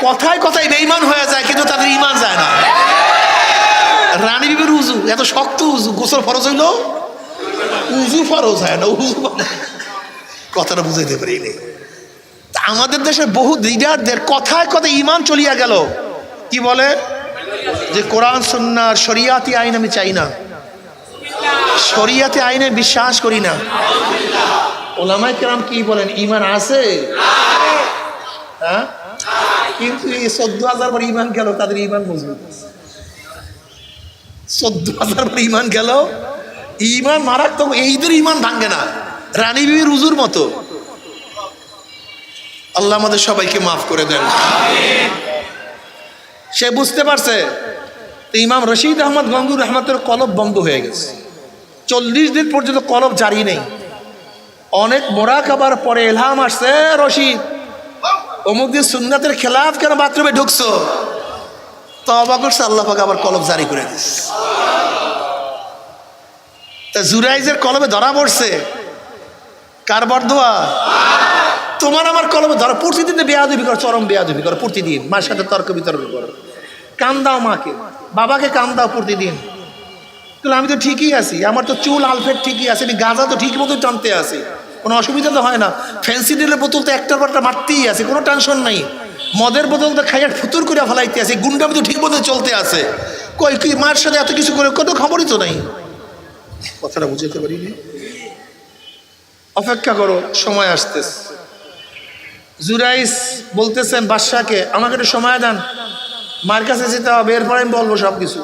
A: কথায় কথায় বেঈমান হয়ে যায় কিন্তু তাদের ইমান যায় না। রানী বিবির উজু এত শক্ত উজু, গোসল ফরজ হইল, উজু ফরজ হয় না। উজু কথাটা বুঝাইতে পারি। আমাদের দেশের বহু লিডারদের কথায় কথায় ইমান চলিয়া গেল, কি বলে যে কোরআন সুন্নাহ শরিয়াতি আইন আমি চাই না, শরিয়াতি আইনে বিশ্বাস করি না। ওলামায়ে কেরাম কি বলেন? ইমান আছে, হ্যাঁ, কিন্তু এই 14,000 বার ইমান গেল, তাদের ইমান মজবুত। 14,000 বার ইমান গেল, ইমান মারাত্মক, এইদের ইমান ভাঙ্গে না, রানী বিবির উজুর মতো। আল্লাহ আমাদের সবাইকে মাফ করে দেন। সে বুঝতে পারছে ইমাম রশিদ আহমদ গঙ্গুর রহমতের কলব বন্ধ হয়ে গেছে, 40 দিন পর্যন্ত কলব জারি নেই। অনেক মোরাকাবার পরে ইলহাম আসছে, রশিদ অমুক দিন সুন্নাতের খেলাফ কেন বাথরুমে ঢুকছো? তওবা করছে, আল্লাহ পাক আবার কলব জারি করে দিচ্ছে। তা জুরাইজের কলবে ধরা পড়ছে, কার বরদোয়া? তোমার আমার কলবে ধরা। প্রতিদিন বেয়াদবি করো, চরম বেয়াদবি করো, প্রতিদিন মার সাথে তর্ক বিতর্ক করো, কান দাও মাকে, বাবাকে কান দাও প্রতিদিন। আমি তো ঠিকই আছি, আমার তো চুল আলফেট ঠিকই আছে, আমি গাঁজা তো ঠিক মতো টানতে আছি, কোনো অসুবিধা তো হয় না। ফেন্সিডিলের বোতল তো একটার পর একটা মারতেই আছে, কোনো টেনশন নাই। মদের বোতল তো খাইয়া ফুতুর করে ফেলাইতে আছে, গুন্ডামি তো ঠিক মতো চলতে আছে। কই কি মার সাথে এত কিছু করে কোনো খবরই তো নাই। কথাটা বুঝতে পারিনি। অপেক্ষা করো, সময় আসতেছে। জুরাইস বলতেছেন বাদশাকে, আমাকে একটু সময় দেন, মার কাছে যেতে হবে, এরপরে আমি বলবো সব কিছু।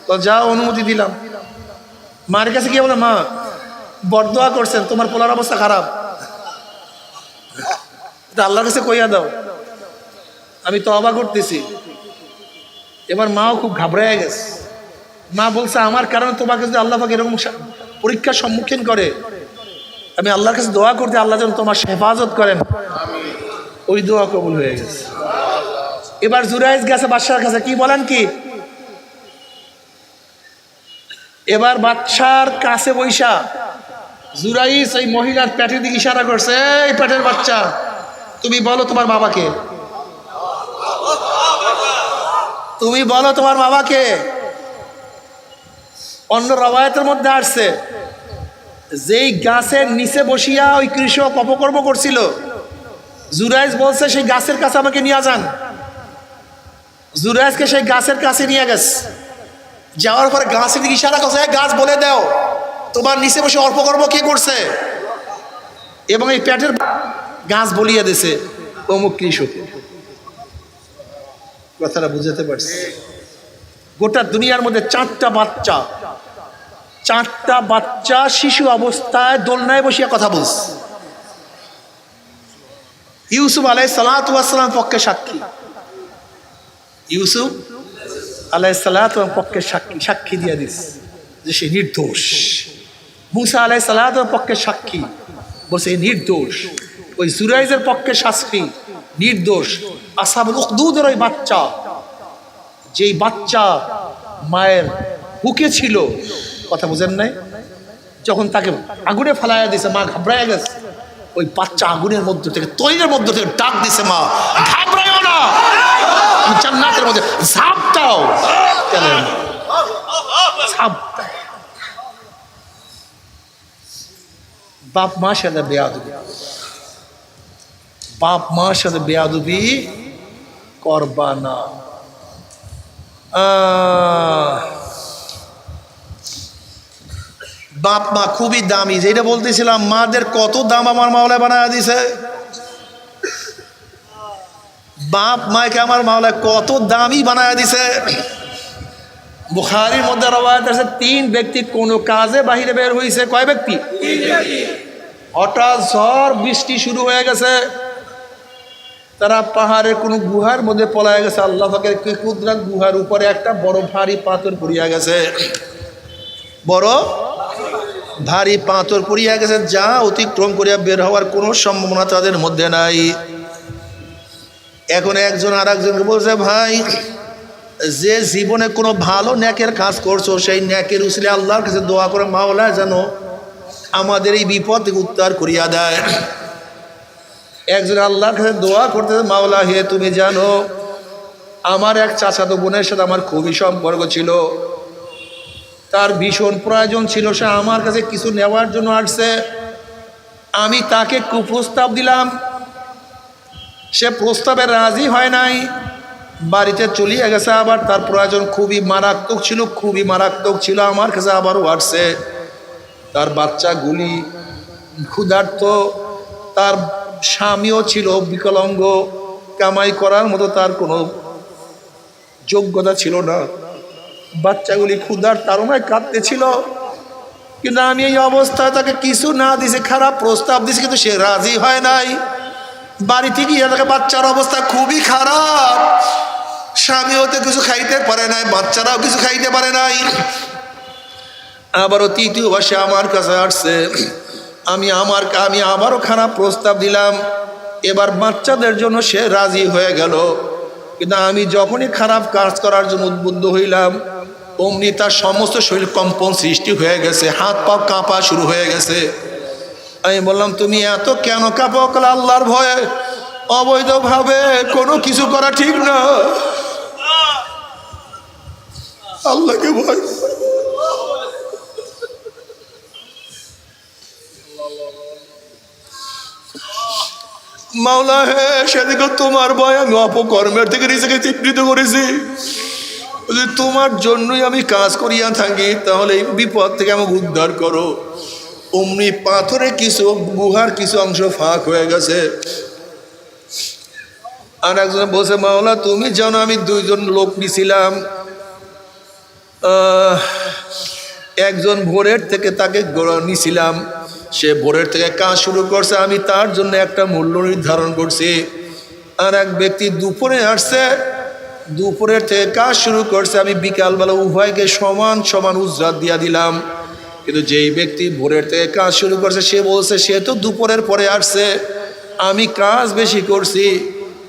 A: তো যা, অনুমতি দিলাম। মার কাছে গিয়ে বলে, মা বরদোয়া করছেন, তোমার পোলার অবস্থা খারাপ, আল্লাহর কাছে কইয়া দাও, আমি তওবা করতেছি। এবার মাও খুব ঘাবড়ায় গেছে। মা বলছে, আমার কারণে তোমাকে যদি আল্লাহ পাক এরকম পরীক্ষার সম্মুখীন করে, আমি আল্লাহর কাছে দোয়া করতে, আল্লাহ যেন তোমার হেফাজত করেন। ওই দোয়া কবুল হয়ে গেছে। এবার জুরাইজ গেছে বাদশার কাছে, কি বলেন কি? এবার বাদশার কাছে বৈশা জুরাইজ এই মহিলার পেটের দিকে ইশারা করছে, এই পেটের বাচ্চা, তুমি বলো তোমার বাবাকে, তুমি বলো তোমার বাবাকে। অন্য রওয়ায়াতের মধ্যে আসছে, যেই গাছের নিচে বসিয়া ওই কৃষক অপকর্ম করছিল, জুরাইজ বলছে সেই গাছের কাছে আমাকে নিয়ে যান। জুরাইজকে সেই গাছের কাছে নিয়ে গেছে। যাওয়ার পরে গাছের দিকে ইশারা করছে, গাছ বলে দাও তোমার নিচে বসে অপকর্ম কে করছে, এবং এই পেটের গাছ বলিয়ে দিছে অমুক কৃষক। কথাটা বুঝাতে পারছি? গোটা দুনিয়ার মধ্যে 4টা বাচ্চা শিশু অবস্থায় দোলনায় বসিয়া কথা বলছে। ইউসুফ আলাইহিস সালাতু ওয়াস সালাম পক্ষে সাক্ষী, ইউসুফ আলাইহিস সালাতু ওয়াস পক্ষে সাক্ষী দিয়ে দিস যে সে নির্দোষ। মুসা আলাইহিস সালাতু পক্ষে সাক্ষী, বলছে নির্দোষ। ওই জুরাইজের পক্ষে সাক্ষী, নির্দোষ। আসহাবুল উখদুদের ওই বাচ্চা, যেই বাচ্চা মায়ের বুকে ছিল, কথা বুঝেন নাই, যখন তাকে আগুনে ফেলাইয়া দিছে, মা ঘাবড়াইয়া গেছে। ওই বাচ্চা আগুনের মধ্যে থেকে, তৈলের মধ্যে থেকে ডাক দিছে, মা ঘাবড়াইও না, জান্নাতের মধ্যে ঝাঁপ দাও, ঝাঁপ দাও। বাপ মার সাথে বেয়াদবি, বাপ মার সাথে বেয়াদবি করবা না। বাপ মা খুবই দামি, যেটা বলতেছিলাম, মাদের কত দাম আমার মাওলানা বানায় দিছে। বাপ মাকে আমার মাওলা কত দামি বানায় দিছে। বুখারীর মধ্যে রওয়ায়াত আছে 3 ব্যক্তি কোন কাজে বাহিরে বের হইছে। কয় ব্যক্তি? 3 ব্যক্তি। হঠাৎ ঝড় বৃষ্টি শুরু হয়ে গেছে, তারা পাহাড়ের কোন গুহার মধ্যে পলায় গেছে। আল্লাহ পাকের কি কুদরত, গুহার উপরে একটা বড় ভারী পাথর পড়িয়া গেছে, বড় ভারী পাথর পড়িয়া গেছে, যা অতিক্রম করিয়া বের হওয়ার কোনো সম্ভাবনা তাদের মধ্যে নাই। এখন একজন আর একজনকে বলছে, ভাই যে জীবনে কোনো ভালো ন্যাকের কাজ করছো সেই ন্যাকের উসিলে আল্লাহর কাছে দোয়া করে মাওলা যেন আমাদের এই বিপদ থেকে উদ্ধার করিয়া দেয়। একজন আল্লাহর কাছে দোয়া করতে, মাওলা হে তুমি জানো আমার এক চাচাতো বোনের সাথে আমার খুবই সম্পর্ক ছিল, তার ভীষণ প্রয়োজন ছিল, সে আমার কাছে কিছু নেওয়ার জন্য আসছে, আমি তাকে কুপ্রস্তাব দিলাম, সে প্রস্তাবে রাজি হয় নাই, বাড়িতে চলিয়ে গেছে। আবার তার প্রয়োজন খুবই মারাত্মক ছিল, খুবই মারাত্মক ছিল, আমার কাছে আবারও আসছে। তার বাচ্চাগুলি ক্ষুধার্ত, তার স্বামীও ছিল বিকলাঙ্গ, কামাই করার মতো তার কোনো যোগ্যতা ছিল না, বাচ্চাগুলি ক্ষুধার তাড়নায় কাঁদতেছিল। কিন্তু আমি এই অবস্থায় তাকে কিছু না দিছি, খারাপ প্রস্তাব দিছি, কিন্তু সে রাজি হয় নাই। বাড়িতে গিয়ে তাকে বাচ্চার অবস্থা খুবই খারাপ, স্বামীও তো কিছু খাইতে পারে নাই, বাচ্চারাও কিছু খাইতে পারে নাই। আবারও তৃতীয়বার সে আমার কাছে আসছে, আমি আবারও খারাপ প্রস্তাব দিলাম। এবার বাচ্চাদের জন্য সে রাজি হয়ে গেল, কিন্তু আমি যখনই খারাপ কাজ করার জন্য উদ্বুদ্ধ হইলাম অমনি তার সমস্ত শরীর কম্পন সৃষ্টি হয়ে গেছে, হাত পা কাঁপা শুরু হয়ে গেছে। আমি বললাম, তুমি এত কেন কাঁপো? আল্লাহর ভয়ে অবৈধভাবে কোনো কিছু করা ঠিক না, আল্লাহকে ভয়। মাওলা হে, সেদিকে তোমার ভয় আমি অপকর্মের থেকে নিজেকে চিহ্নিত করেছি, যদি তোমার জন্যই আমি কাজ করিয়া থাকি তাহলে এই বিপদ থেকে আমাকে উদ্ধার করো। অমনি পাথরে কিছু গুহার কিছু অংশ ফাঁক হয়ে গেছে। আর একজন বলছে, মাওলা তুমি জানো আমি 2 জন লোক নিছিলাম, একজন ভোরের থেকে তাকে নিছিলাম, সে ভোরের থেকে কাজ শুরু করছে, আমি তার জন্য একটা মূল্য নির্ধারণ করছি। আর এক ব্যক্তি দুপুরে আসছে, দুপুরের থেকে কাজ শুরু করছে, আমি বিকালবেলা উভয়কে সমান সমান উজরাত দিয়া দিলাম। কিন্তু যেই ব্যক্তি ভোরের থেকে কাজ শুরু করছে সে বলছে সে তো দুপুরের পরে আসছে, আমি কাজ বেশি করছি,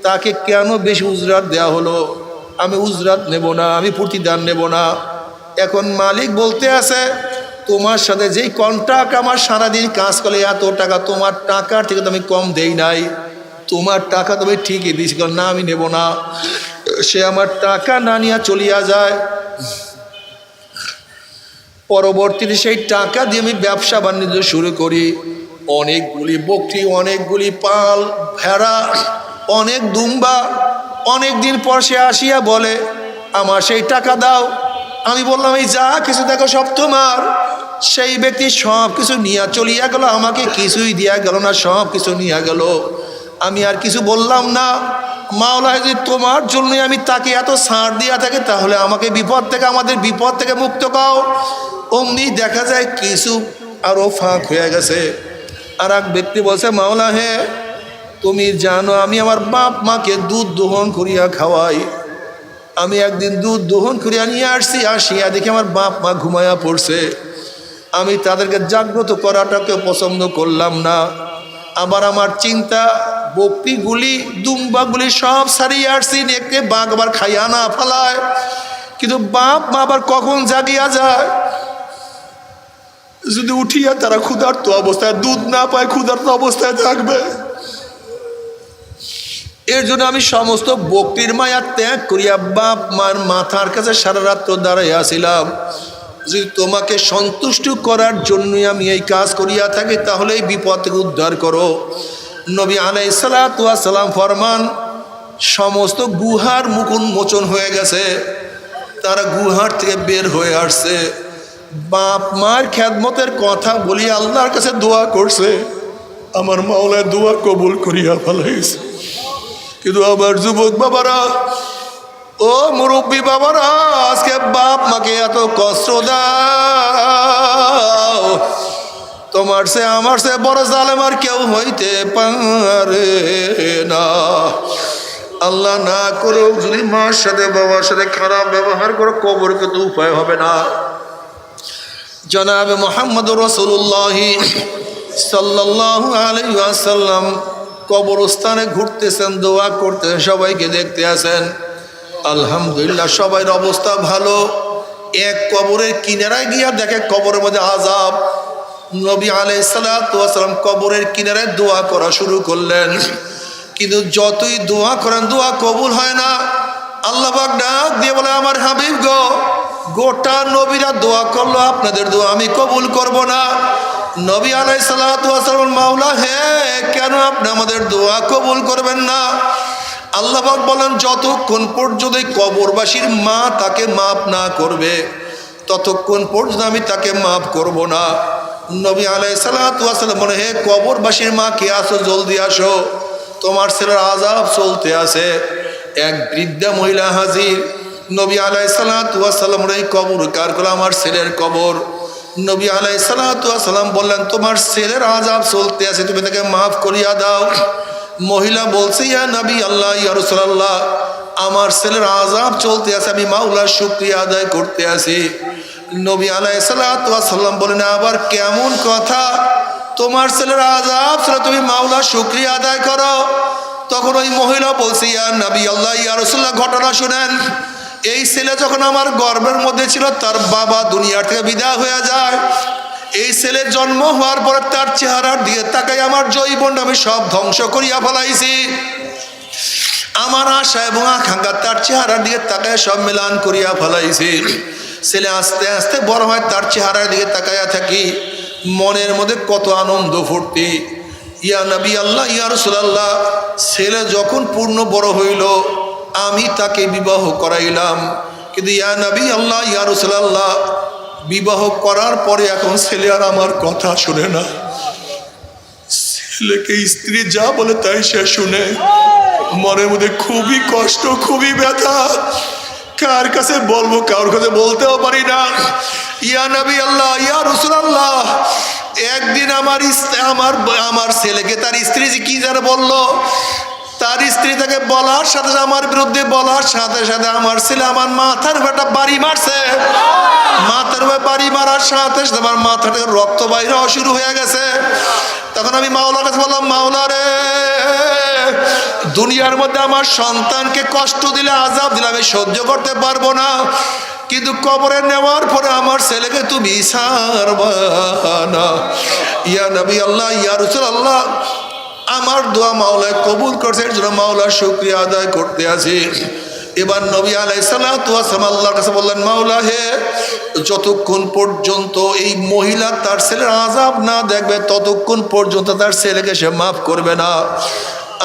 A: তাকে কেন বেশি উজরাত দেওয়া হলো? আমি উজরাত নেব না, আমি প্রতিদান নেব না। এখন মালিক বলতে আছে, তোমার সাথে যেই কন্ট্রাক্ট আমার সারাদিন কাজ করলে এত টাকা, তোমার টাকার থেকে তো আমি কম দেই নাই, তোমার টাকা তুমি ঠিকই দিস। না, আমি নেব না। সে আমার টাকা না নিয়ে চলিয়া যায়। পরবর্তীতে সেই টাকা দিয়ে আমি ব্যবসা বাণিজ্য শুরু করি, অনেকগুলি বকরি, অনেকগুলি পাল, ভেড়া, অনেক দুম্বা। অনেক দিন পর সে আসিয়া বলে, আমার সেই টাকা দাও। আমি বললাম, এই যা কিছু দেখো সব তোমার। সেই ব্যক্তি সব কিছু নিয়ে চলিয়া গেল, আমাকে কিছুই দিয়া গেল না, সব কিছু নিয়ে গেল। আমি আর কিছু বললাম না। মাওলা যদি তোমার জন্যই আমি তাকে এত ছাড় দিয়া থাকি তাহলে আমাকে বিপদ থেকে, আমাদের বিপদ থেকে মুক্ত পাও। অমনি দেখা যায় কিছু আরো ফাঁক হয়ে গেছে। আর এক ব্যক্তি বলছে, মাওলা হে তুমি জানো আমি আমার বাপ মাকে দুধ দোহন করিয়া খাওয়াই। আমি একদিন দুধ দোহন করিয়া নিয়ে আসছি, আসিয়া দেখি আমার বাপ মা ঘুমায়া পড়ছে। আমি তাদেরকে জাগ্রত করাটাকে পছন্দ করলাম না। আবার আমার চিন্তা, বকরিগুলি দুম্বাগুলি সব সারিয়ে আসছি, নেকড়ে বাঘ আবার খাইয়া না ফেলায়, কিন্তু বাপ মা আবার কখন জাগিয়া যায়। যদি উঠিয়া তারা ক্ষুধার্ত অবস্থায়, দুধ না পায়, ক্ষুধার্ত অবস্থায় থাকবে। এর জন্য আমি সমস্ত বকরির মায়া ত্যাগ করিয়া বাপ মার মাথার কাছে সারা রাত্র দাঁড়াইয়া আসিলাম। যদি তোমাকে সন্তুষ্ট করার জন্যই আমি এই কাজ করিয়া থাকি তাহলে এই বিপদ থেকে উদ্ধার করো। নবী আলাইহিস সালাতু ওয়াস সালাম ফরমান, সমস্ত গুহার মুখ উন্মোচন হয়ে গেছে, তারা গুহার থেকে বের হয়ে আসছে। বাপ মার খেদমতের কথা বলি আল্লাহর কাছে দোয়া করছে, আমার মাওলা দোয়া কবুল করিয়া ফেলাইছে। কিন্তু আমার যুবক বাবারা, ও মুরব্বী বাবারা, আজকে বাপ মাকে এত কষ্ট দাও, তোমার সে আমার সে বড় জালেম আর কেউ হইতে পারে না। আল্লাহ না করুক যদি মার সাথে বাবার সাথে খারাপ ব্যবহার করো, কবরকে তো উপায় হবে না। জনাবে মুহাম্মদুর রাসূলুল্লাহ সাল্লাল্লাহু আলাইহি ওয়াসাল্লাম কবরস্থানে ঘুরতেছেন, দোয়া করতেছেন, সবাইকে দেখতে আছেন। আলহামদুলিল্লাহ সবাইয়ের অবস্থা ভালো। এক কবরের কিনারায় গিয়া দেখে কবরের মধ্যে আযাব। নবী আলাইহিস সালাতু ওয়াস সালাম কবরের কিনারায় দোয়া করা শুরু করলেন, কিন্তু যতই দোয়া করেন দোয়া কবুল হয় না। আল্লাহ পাক ডাক দিয়ে বলে, আমার হাবিব গো, গোটা নবীরা দোয়া করলো, আপনাদের দোয়া আমি কবুল করব না। নবী আলাইহিস সালাতু ওয়াস সালাম, মাওলা হে, কেন আপনি আমাদের দোয়া কবুল করবেন না? আল্লাহ পাক বলেন, যতক্ষণ পর্যন্ত কবরবাসীর মা তাকে মাফ না করবে ততক্ষণ পর্যন্ত আমি তাকে মাফ করব না। নবী আলাইহিস সালাতু ওয়াস সালাম বলে, হে কবরবাসীর মা, কে আসো, জলদি আসো, তোমার ছেলের আযাব চলতে আছে। এক বৃদ্ধা মহিলা হাজির। নবী আলাইহিস সালাতু ওয়াস সালাম, এই কবর কার? করে আমার ছেলের কবর। নবী আলাইহিস সালাতু ওয়াস সালাম বললেন, তোমার ছেলের আযাব চলতে আছে, তুমি তাকে মাফ করিয়া দাও। মহিলা বলছে, ইয়া নবী আল্লাহ, ইয়া রাসূলুল্লাহ, আমার ছেলের আযাব চলতে আছে, আমি মাওলার শুকরিয়া আদায় করতে আছি। নবী আলাইহিস সালাতু ওয়াস সালাম বলেন, আবার কেমন কথা? তোমার ছেলের আযাব ছিল, তুমি মাওলার শুকরিয়া আদায় করো? তখন ওই মহিলা বলছে, ইয়া নবী আল্লাহ, ইয়া রাসূলুল্লাহ, ঘটনা শুনেন। এই ছেলে যখন আমার গর্ভের মধ্যে ছিল, তার বাবা দুনিয়ার থেকে বিদায় হয়ে যায়। এই ছেলে জন্ম হওয়ার পরে তার চেহারার দিকে তাকাই আমার জৈবনটা আমি সব ধ্বংস করিয়া ফেলাইছি। আমার আশা এবং আকাঙ্ক্ষা তার চেহারার দিকে তাকায় সব মিলান করিয়া ফেলাইছি। ছেলে আস্তে আস্তে বড় হয়, তার চেহারার দিকে তাকাইয়া থাকি, মনের মধ্যে কত আনন্দ ফুর্তি। ইয়া নবী আল্লাহ, ইয়া রাসূলুল্লাহ, ছেলে যখন পূর্ণ বড় হইল, আমি তাকে বিবাহ করাইলাম। কিন্তু ইয়া নবী আল্লাহ, ইয়া রাসূলুল্লাহ, বিবাহ করার পরে এখন ছেলে আর আমার কথা শুনে না। ছেলেকে স্ত্রী যা বলে তাই সে শুনে। মনের মধ্যে খুবই কষ্ট, খুবই ব্যথা। কার কাছে বলবো, কারোর কাছে বলতেও পারি না। ইয়া নবী আল্লাহ, ইয়া রাসূলুল্লাহ, একদিন আমার ছেলেকে তার স্ত্রী কি যেন বললো, তার স্ত্রী তাকে বলার সাথে সাথে, আমার বিরুদ্ধে বলার সাথে সাথে আমার ছেলে আমার মাথার উপর একটা বাড়ি মারছে। মাথার উপর বাড়ি মারার সাথে সাথে আমার মাথা থেকে রক্ত বাইর হওয়া শুরু হয়ে গেছে। তখন আমি মাওলার কাছে বললাম, মাওলা রে, দুনিয়ার মধ্যে আমার সন্তানকে কষ্ট দিলে, আযাব দিলে আমি সহ্য করতে পারবো না, কিন্তু কবরে নেওয়ার পরে আমার ছেলেকে তুমি ছাড়বা না। ইয়া নবী আল্লাহ, ইয়া রাসূলুল্লাহ, আমার দোয়া মাওলায় কবুল করছে, এর জন্য মাওলার শুকরিয়া আদায় করতে আছি। এবার নবী আলাইহিস সালাতু ওয়াস সালাম আল্লাহর কাছে বললেন, মাওলা হে, যতক্ষণ পর্যন্ত এই মহিলা তার ছেলের আযাব না দেখবে ততক্ষণ পর্যন্ত তার ছেলেকে সে মাফ করবে না।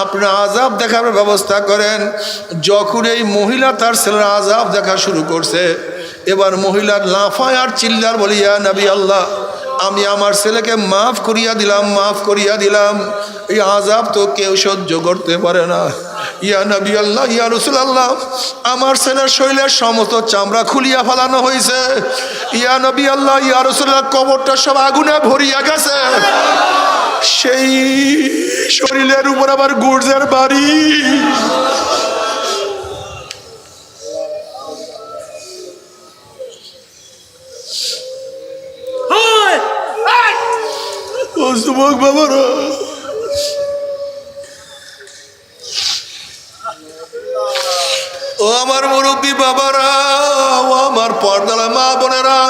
A: আপনার আযাব দেখার ব্যবস্থা করেন। যখন এই মহিলা তার ছেলের আযাব দেখা শুরু করছে, এবার মহিলা লাফায় আর চিল্লার বলি, ইয়া নবী আল্লাহ, আমি আমার ছেলেকে মাফ করিয়া দিলাম, মাফ করিয়া দিলাম, এই আযাব তো কেউ সহ্য করতে পারে না। ইয়া নবী আল্লাহ, ইয়া রাসূলুল্লাহ, আমার ছেলের শরীরের সমস্ত চামড়া খুলিয়া ফেলানো হয়েছে। ইয়া নবী আল্লাহ, ইয়া রাসূলুল্লাহ, কবরটা সব আগুনে ভরিয়া গেছে। সেই শরীরের উপর আবার গুর্জের বাড়ি। ও যুবক বাবারা, ও আমার মুরব্বী বাবারা, ও আমার পর্দালা মা বোনেরা,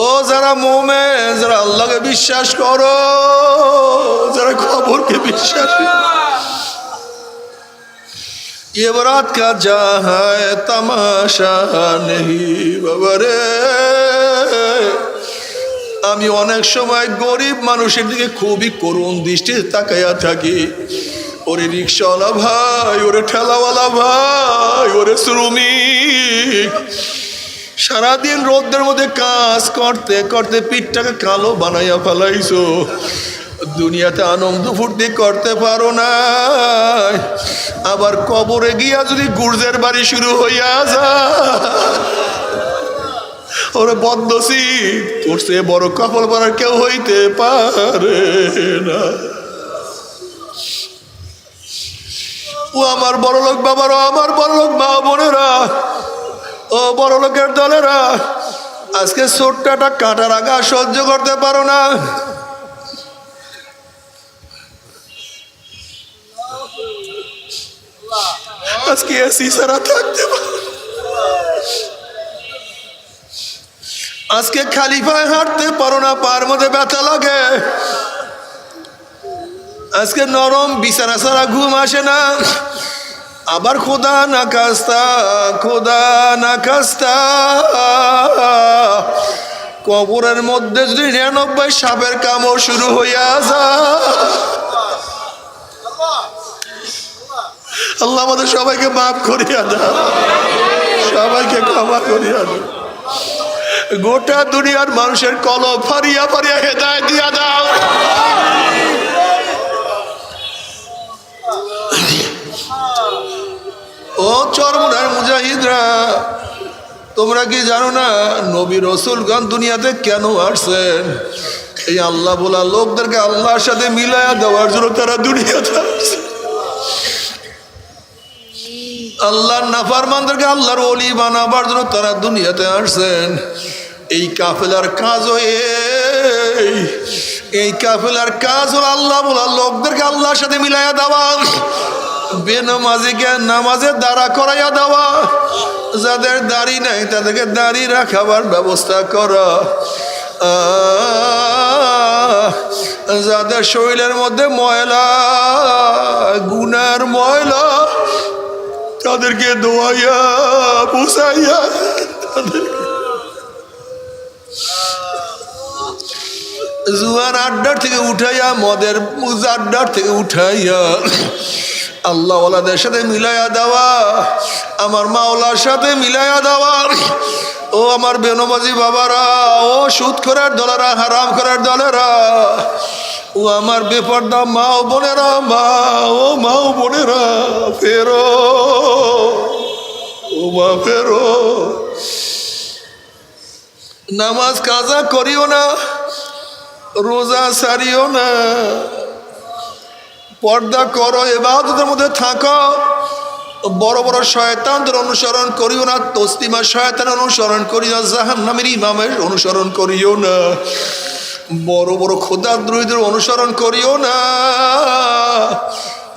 A: ও যারা মুমিন, যারা আল্লাহকে বিশ্বাস করো, যারা খবরকে বিশ্বাস করো, ये बारात का जहाँ है तमाशा नहीं বাবারে। আমি অনেক সময় গরিব মানুষের দিকে খুবই করুণ দৃষ্টিতে তাকাইয়া থাকি। ওরে রিক্সাওয়ালা ভাই, ওরে ঠেলাওয়ালা ভাই, ওরে শ্রমিক, সারাদিন রোদের মধ্যে কাজ করতে করতে পিঠটাকে কালো বানাইয়া ফেলাইছো।
B: দুনিয়াতে আনন্দ ফুর্তি করতে পারো না, আবার কবরে গিয়া যদি গুর্জের বাড়ি শুরু হইয়া যায়, ওরে বদনসিব, তোর চেয়ে বড় কপাল পরার কেউ হইতে পারে না। ও আমার বড় লোক বাবারা, আমার বড় লোক মা বোনেরা, ও বড় লোকের দলেরা, আজকে ছোট্টটা কাঁটার আগা সহ্য করতে পারো না। আজকে এসি ছাড়া থাকতে পারো, আজকে খালি পায়ে হাঁটতে পারো না, পায়ের মধ্যে ব্যথা লাগে, আজকে নরম বিছানা ছাড়া ঘুম আসে না। আবার খোদা না খাস্তা, খোদা না খাস্তা, কবরের মধ্যে যদি 99 সাপের কামড় শুরু হইয়া যায়, আল্লাহ আমাদের সবাইকে মাফ করিয়া দাও, সবাইকে ক্ষমা করিয়া দাও। গোটা দুনিয়ার মানুষের কলব ফারিয়া ফারিয়া হেদায়েত দিয়া দাও। ও চরমনার মুজাহিদরা, তোমরা কি জানো না নবী রাসূলগণ দুনিয়াতে কেন আসছেন? এই আল্লাহ বলা লোকদেরকে আল্লাহর সাথে মিলায়া দেওয়ার জন্য তারা দুনিয়াতে আসছে। আল্লাহর নাফরমানদেরকে আল্লাহর ওলি বানাবার জন্য তারা দুনিয়াতে আসছেন। এই কাফেলার কাজ, এই কাফেলার কাজ হল আল্লাহ বলা লোকদেরকে আল্লাহর সাথে মিলাইয়া দেওয়া, বেনামাজিকে নামাজে দাঁড়া করাইয়া দেওয়া, যাদের দাড়ি নাই তাদেরকে দাড়ি রাখাবার ব্যবস্থা করা, যাদের শরীরের মধ্যে ময়লা, গুনার ময়লা, তাদেরকে দোয়াইয়া পুষাইয়া, জুয়ার আড্ডার থেকে উঠাইয়া, মদের আড্ডার থেকে উঠাইয়া আল্লাহ ওয়ালাদের সাথে মিলাইয়া দেওয়া, আমার মাওলার সাথে মিলাইয়া দেওয়া। ও আমার বেনমাজি বাবারা, ও সুদ করার দলেরা, হারাম করার দলেরা, ও আমার বেপর্দা মা ও বোনেরা, ও মা ও বোনেরা, ফেরো, ও মা ফেরো। নামাজ কাজা করিও না, রোজা সারিও না, পর্দা করো, ইবাদতের মধ্যে থাকো। বড় বড় শয়তানদের অনুসরণ করিও না, তসলিমা শয়তান অনুসরণ করিও না, জাহান্নামের ইমামের অনুসরণ করিও না, বড় বড় খোদাদ্রোহীদের অনুসরণ করিও না।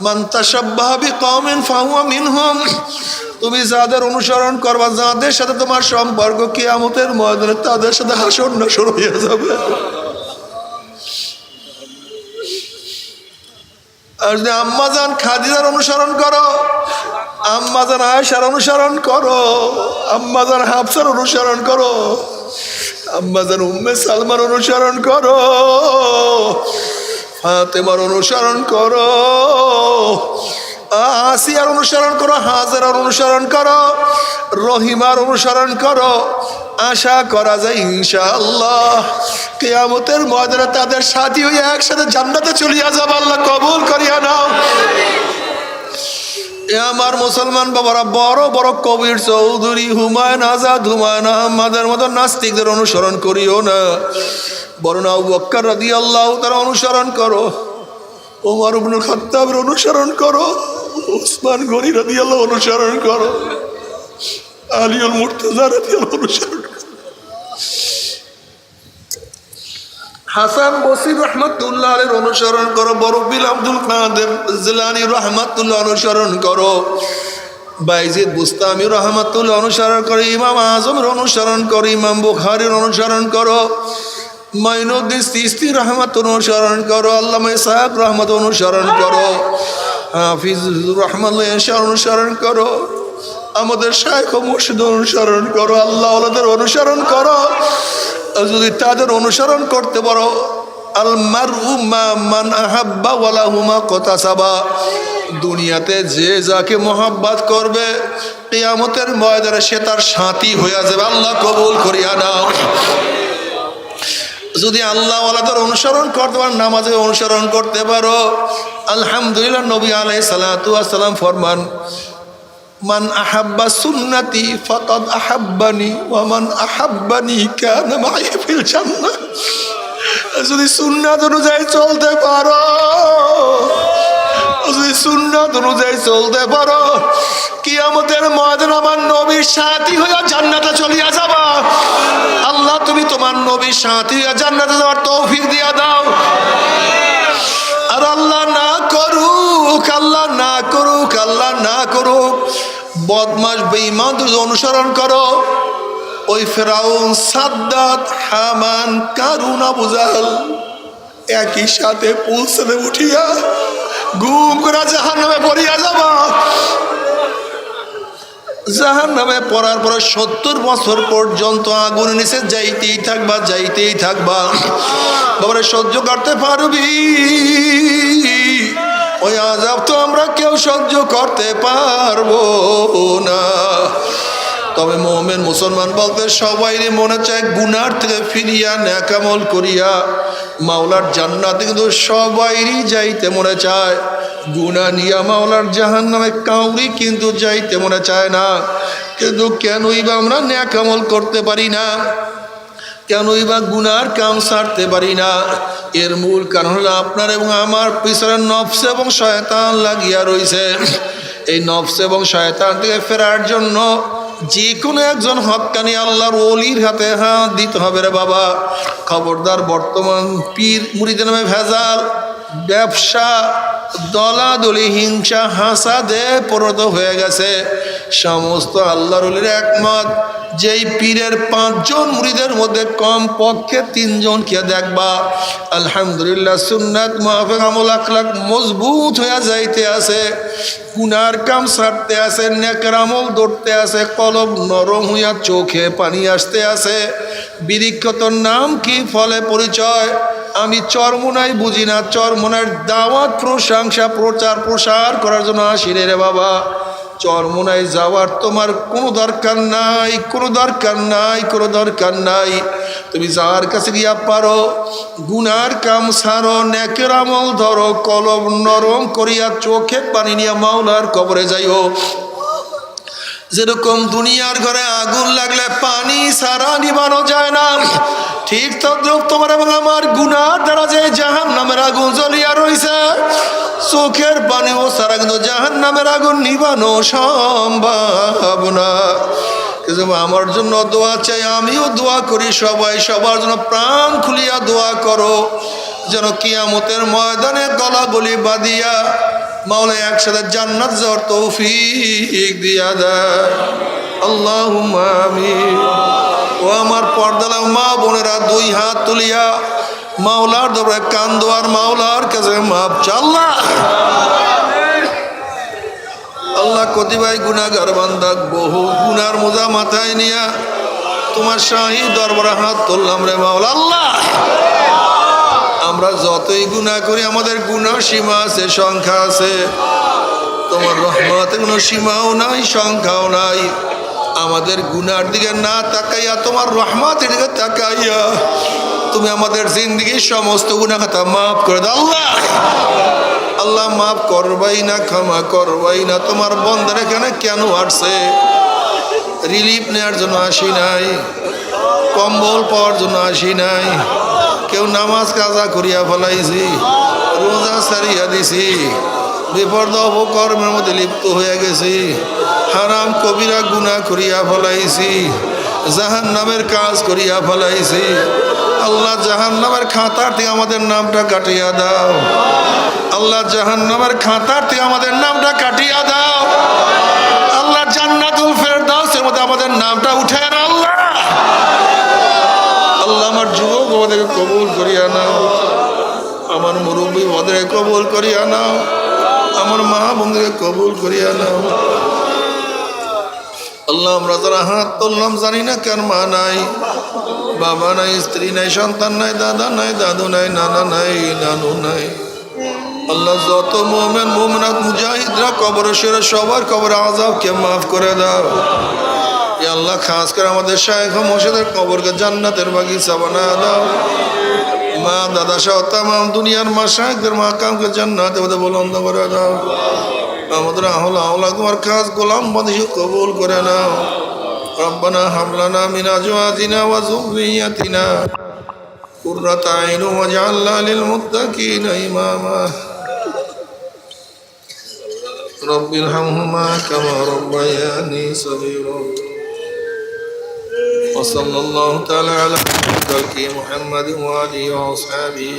B: মান তাশাব্বাহা বিকওমিন ফাহুয়া মিনহুম, তুমি যাদের অনুসরণ করবা, যাদের সাথে তোমার সম্পর্ক কিয়ামতের ময়দানে তাদের সাথে হাসর নাসর হয়ে যাবে। আর যদি আম্মাজান খাদিজার অনুসরণ করো, আম্মাজান আয়েশার অনুসরণ করো, আম্মাজান হাফসার অনুসরণ করো, আম্মাজান উম্মে সালমার অনুসরণ করো, ফাতেমার অনুসরণ করো, আসিয়ার অনুসরণ করো, হাজেরার অনুসরণ করো, রহিমার অনুসরণ করো। আশা করা যায় ইনশাআল্লাহ কিয়ামতের ময়দানে তাদের সাথী হয়ে একসাথে জান্নাতে চলিয়া যাব। আল্লাহ কবুল করিয়া নাও। আমার মুসলমান বাবারা, বড় বড় কবির চৌধুরী, হুমায়ুন আজাদ, হুমায়ুন আহমদের মতো নাস্তিকদের অনুসরণ করিও না, বরং আবু বকর রাদিয়াল্লাহু তাআলা অনুসরণ করো, ওমর ইবনুল খাত্তাবের অনুসরণ করো, উসমান গনি রাদিয়াল্লাহু অনুসরণ করো, আলীউল মুর্তজা রাদিয়াল্লাহু অনুসরণ করো, হাসান বসরি রহমাতুল্লাহ আলাইহির অনুসরণ করো, বরবিল আব্দুল কাদের জিলানী রহমাতুল্লাহ অনুসরণ করো, বাইজিদ বুস্তামি রহমাতুল্লাহ অনুসরণ করো, ইমাম আজমের অনুসরণ করো, ইমাম বুখারীর অনুসরণ করো, মাইনুদ্দিন চিশতি রহমাতুল্লাহ অনুসরণ করো, আল্লামা ইসহাক রহমত অনুসরণ করো, হাফিজুর রহমান অনুসরণ করো, আমাদের শাইখ ও মুর্শিদ অনুসরণ করো, আল্লাহ ওয়ালাদের অনুসরণ করো। যদি তাদের অনুসরণ করতে পারো, আল মারউ মা মান আহাব্বা ওয়া লাহুমা কতাসাবা, দুনিয়াতে যে যাকে মহব্বত করবে কিয়ামতের ময়দানে সে তার সাথী হয়ে যাবে। আল্লাহ কবুল করিয়া নাও। যদি আল্লাহ ওয়ালাদের অনুসরণ করতে পারো, নামাজে অনুসরণ করতে পারো, আলহামদুলিল্লাহ। নবী আলাইহিস সালাতু ওয়াস সালাম ফরমান, মান আহাব্বা সুন্নতি ফাকাদ আহাব্বানি ওয়া মান আহাব্বানি কানা মাই ফিল জান্নাহ। যদি সুন্নাত অনুযায়ী চলতে পারো, যদি সুন্নাত অনুযায়ী চলতে পারো, কিয়ামতের ময়দানে আমার নবীর সাথী হয়ে জান্নাতে চলিয়া যাবা। আল্লাহ তুমি তোমার নবীর সাথী হয়ে জান্নাতে যাওয়ার তৌফিক দিয়া দাও। আর আল্লাহ না করুক, আল্লাহ না করুক, আল্লাহ না করুক, বদমাশ বেঈমানদের অনুসরণ করো। ওই ফেরাউন, সাদ্দাত, হামান, কারুন, আবু জাহল একই সাথে পুলসে উঠিয়া গুম করে জাহান্নামে পড়িয়া যাবা। জাহান্নামে পড়ার পর 70 বছর পর্যন্ত আগুনের নিচে যাইতেই থাকবা, যাইতেই থাকবা। বাবারে সহ্য করতে পারবি? ওই আযাব তো আমরা কেউ সহ্য করতে পারবো না। তবে মুমিন মুসলমান বলতে সবাইরই মনে চায় গুনার থেকে ফিরিয়া নেক আমল করিয়া মাওলার জান্নাতে, কিন্তু সবাইরই যাইতে মনে চায়। গুনাহ নিয়া মাওলার জাহান্নামে কাউরি কিন্তু যাইতে মনে চায় না। কিন্তু কেনই বা আমরা নেক আমল করতে পারি না? কেনই বা গুনার কাম ছাড়তে পারি না? এর মূল কারণ হলো আপনার এবং আমার পিছনে নফস এবং শয়তান লাগিয়া রয়েছে। এই নফস এবং শয়তান থেকে ফেরার জন্য যে কোনো একজন হক্কানি আল্লাহর ওলির হাতে হাত দিতে হবে রে বাবা। খবরদার, বর্তমান পীর মুরিদের নামে ভেজাল, ব্যবসা, দলাদলি, হিংসা, হাসাদে পরিণত হয়ে গেছে। সমস্ত আল্লাহর ওলির একমত, যেই পীরের 5 জন মুরিদের মধ্যে কম পক্ষে 3 জনকে দেখবা আলহামদুলিল্লাহ সুন্নাত মুআফিক আমল আখলাক মজবুত হয়ে যাইতে আছে, গুনার কাম ছাড়তে আছে, নেকের আমল ধরতে আছে, কলব নরম হইয়া চোখে পানি আসতে আছে। বিরিক্ষতর নাম কি, ফলে পরিচয়? আমি চরমোনাই বুঝি না, চরমোনার দাওয়াত, প্রশংসা, প্রচার প্রসার করার জন্য আসি রে বাবা। চরমোনায় যাওয়ার তোমার কোনো দরকার নাই, কোনো দরকার নাই, কোনো দরকার নাই। তুমি যার কাছে গিয়া পারো গুনার কাম ছাড়ো, নেকের আমল ধরো, কলব নরম করিয়া চোখে পানি নিয়ে মাওলার কবরে যাইও। যেরকম দুনিয়ার ঘরে আগুন লাগলে পানি ছাড়া নিবানো যায় না, ঠিক তদ্রুপ তোমার এবং আমার গুনার দ্বারা যে জাহান্নামের আগুন জ্বলিয়া রয়েছে, চোখের পানিও ছাড়া কিন্তু জাহান্নামের আগুন নিবানো সম্ভব না। কিন্তু আমার জন্য দোয়া চাই, আমিও দোয়া করি, সবাই সবার জন্য প্রাণ খুলিয়া দোয়া করো, যেন কিয়ামতের ময়দানে গলাগলি বাঁধিয়া মাওলা একসাথে জান্নাত যাওয়ার তৌফিক দিয়া দেয়। আল্লাহুম্মা আমিন। ও আমার পর্দালা মা বোনেরা, 2 হাত তুলিয়া মাওলার দরবারে কান্দো আর মাওলার কাছে মাপ চাল্লা। আল্লাহ কতিবাই গুনাহগার বান্দা বহু গুনার মোজা মাথায় নিয়া তোমার শাহী দরবারে হাত তুললাম রে মাওলা। আল্লাহ, আমরা যতই গুনাহ করি আমাদের গুনাহ সীমা আছে, সংখ্যা আছে। তোমার রহমতে কোনো সীমাও নাই, সংখ্যাও নাই। আমাদের গুনার দিকে না তাকাইয়া তোমার রহমতের দিকে তাকাইয়া তুমি আমাদের জিন্দগির সমস্ত গুনাহ খাতা মাফ করে দাও। আল্লাহ, আল্লাহ মাফ করবাই না, ক্ষমা করবাই না। তোমার বন্দার এখানে কেন আসছে? রিলিফ নেওয়ার জন্য আসি নাই, কম্বল পাওয়ার জন্য আসি নাই। কেউ নামাজ কাজা করিয়া ফেলাইছি, রোজা সারিয়া দিছি, বিপর্দ অপকর্মের মধ্যে লিপ্ত হয়ে গেছি, হারাম কবিরা গুনাহ করিয়া ফেলাইছি, জাহান্নামের কাজ করিয়া ফেলাইছি। আল্লাহ, জাহান্নামের খাতার থেকে আমাদের নামটা কাটিয়া দাও। আল্লাহ, জাহান্নামের খাতার থেকে আমাদের নামটা কাটিয়া দাও। আল্লাহ, জান্নাতুল ফেরদাউসের মধ্যে আমাদের নামটা উঠায় না। আল্লাহ, আল্লাহ আমার যুবক ওদেরকে কবুল করিয়া নাও, আমার মুরব্বী ওদেরকে কবুল করিয়া নাও, আমার মা বোনদেরকে কবুল করিয়া নাও। আল্লাহ, আমরা যারা হাত তুললাম জানি না কেন মা নাই, বাবা নাই, স্ত্রী নাই, সন্তান নাই, দাদা নাই, দাদু নাই, নানা নাই, নানু নাই। আল্লাহ, যত মুমিন মুমিনাত মুজাহিদরা কবরে শুয়ে সবার কবরে আযাবকে মাফ করে দাও। ইয়া আল্লাহ, খাস করে আমাদের শায়েখ মুর্শিদের কবরকে জান্নাতের বাগিচা বানায় দাও। মা দাদা সহ তামাম দুনিয়ার মাশায়েখদের মাকামকে জান্নাতে বুলন্দ করে দাও। আমাদের আহলা তোমার কাজ গোলাম বাঁধি কবুল করে নাও। রব্বানা হাব লানা মিন আজওয়াজিনা ওয়া যুররিয়্যাতিনা কুররাতা আইন ওয়াজআলনা লিল মুত্তাকিনা ইমামা। رب ارحمهما كما ربياني صغيرا. وصلى الله تعالى على خلقه محمد وآله وأصحابه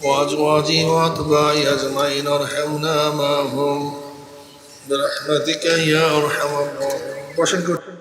B: وأزواجه وأتباعه أجمعين ارحمنا معهم برحمتك يا أرحم الراحمين.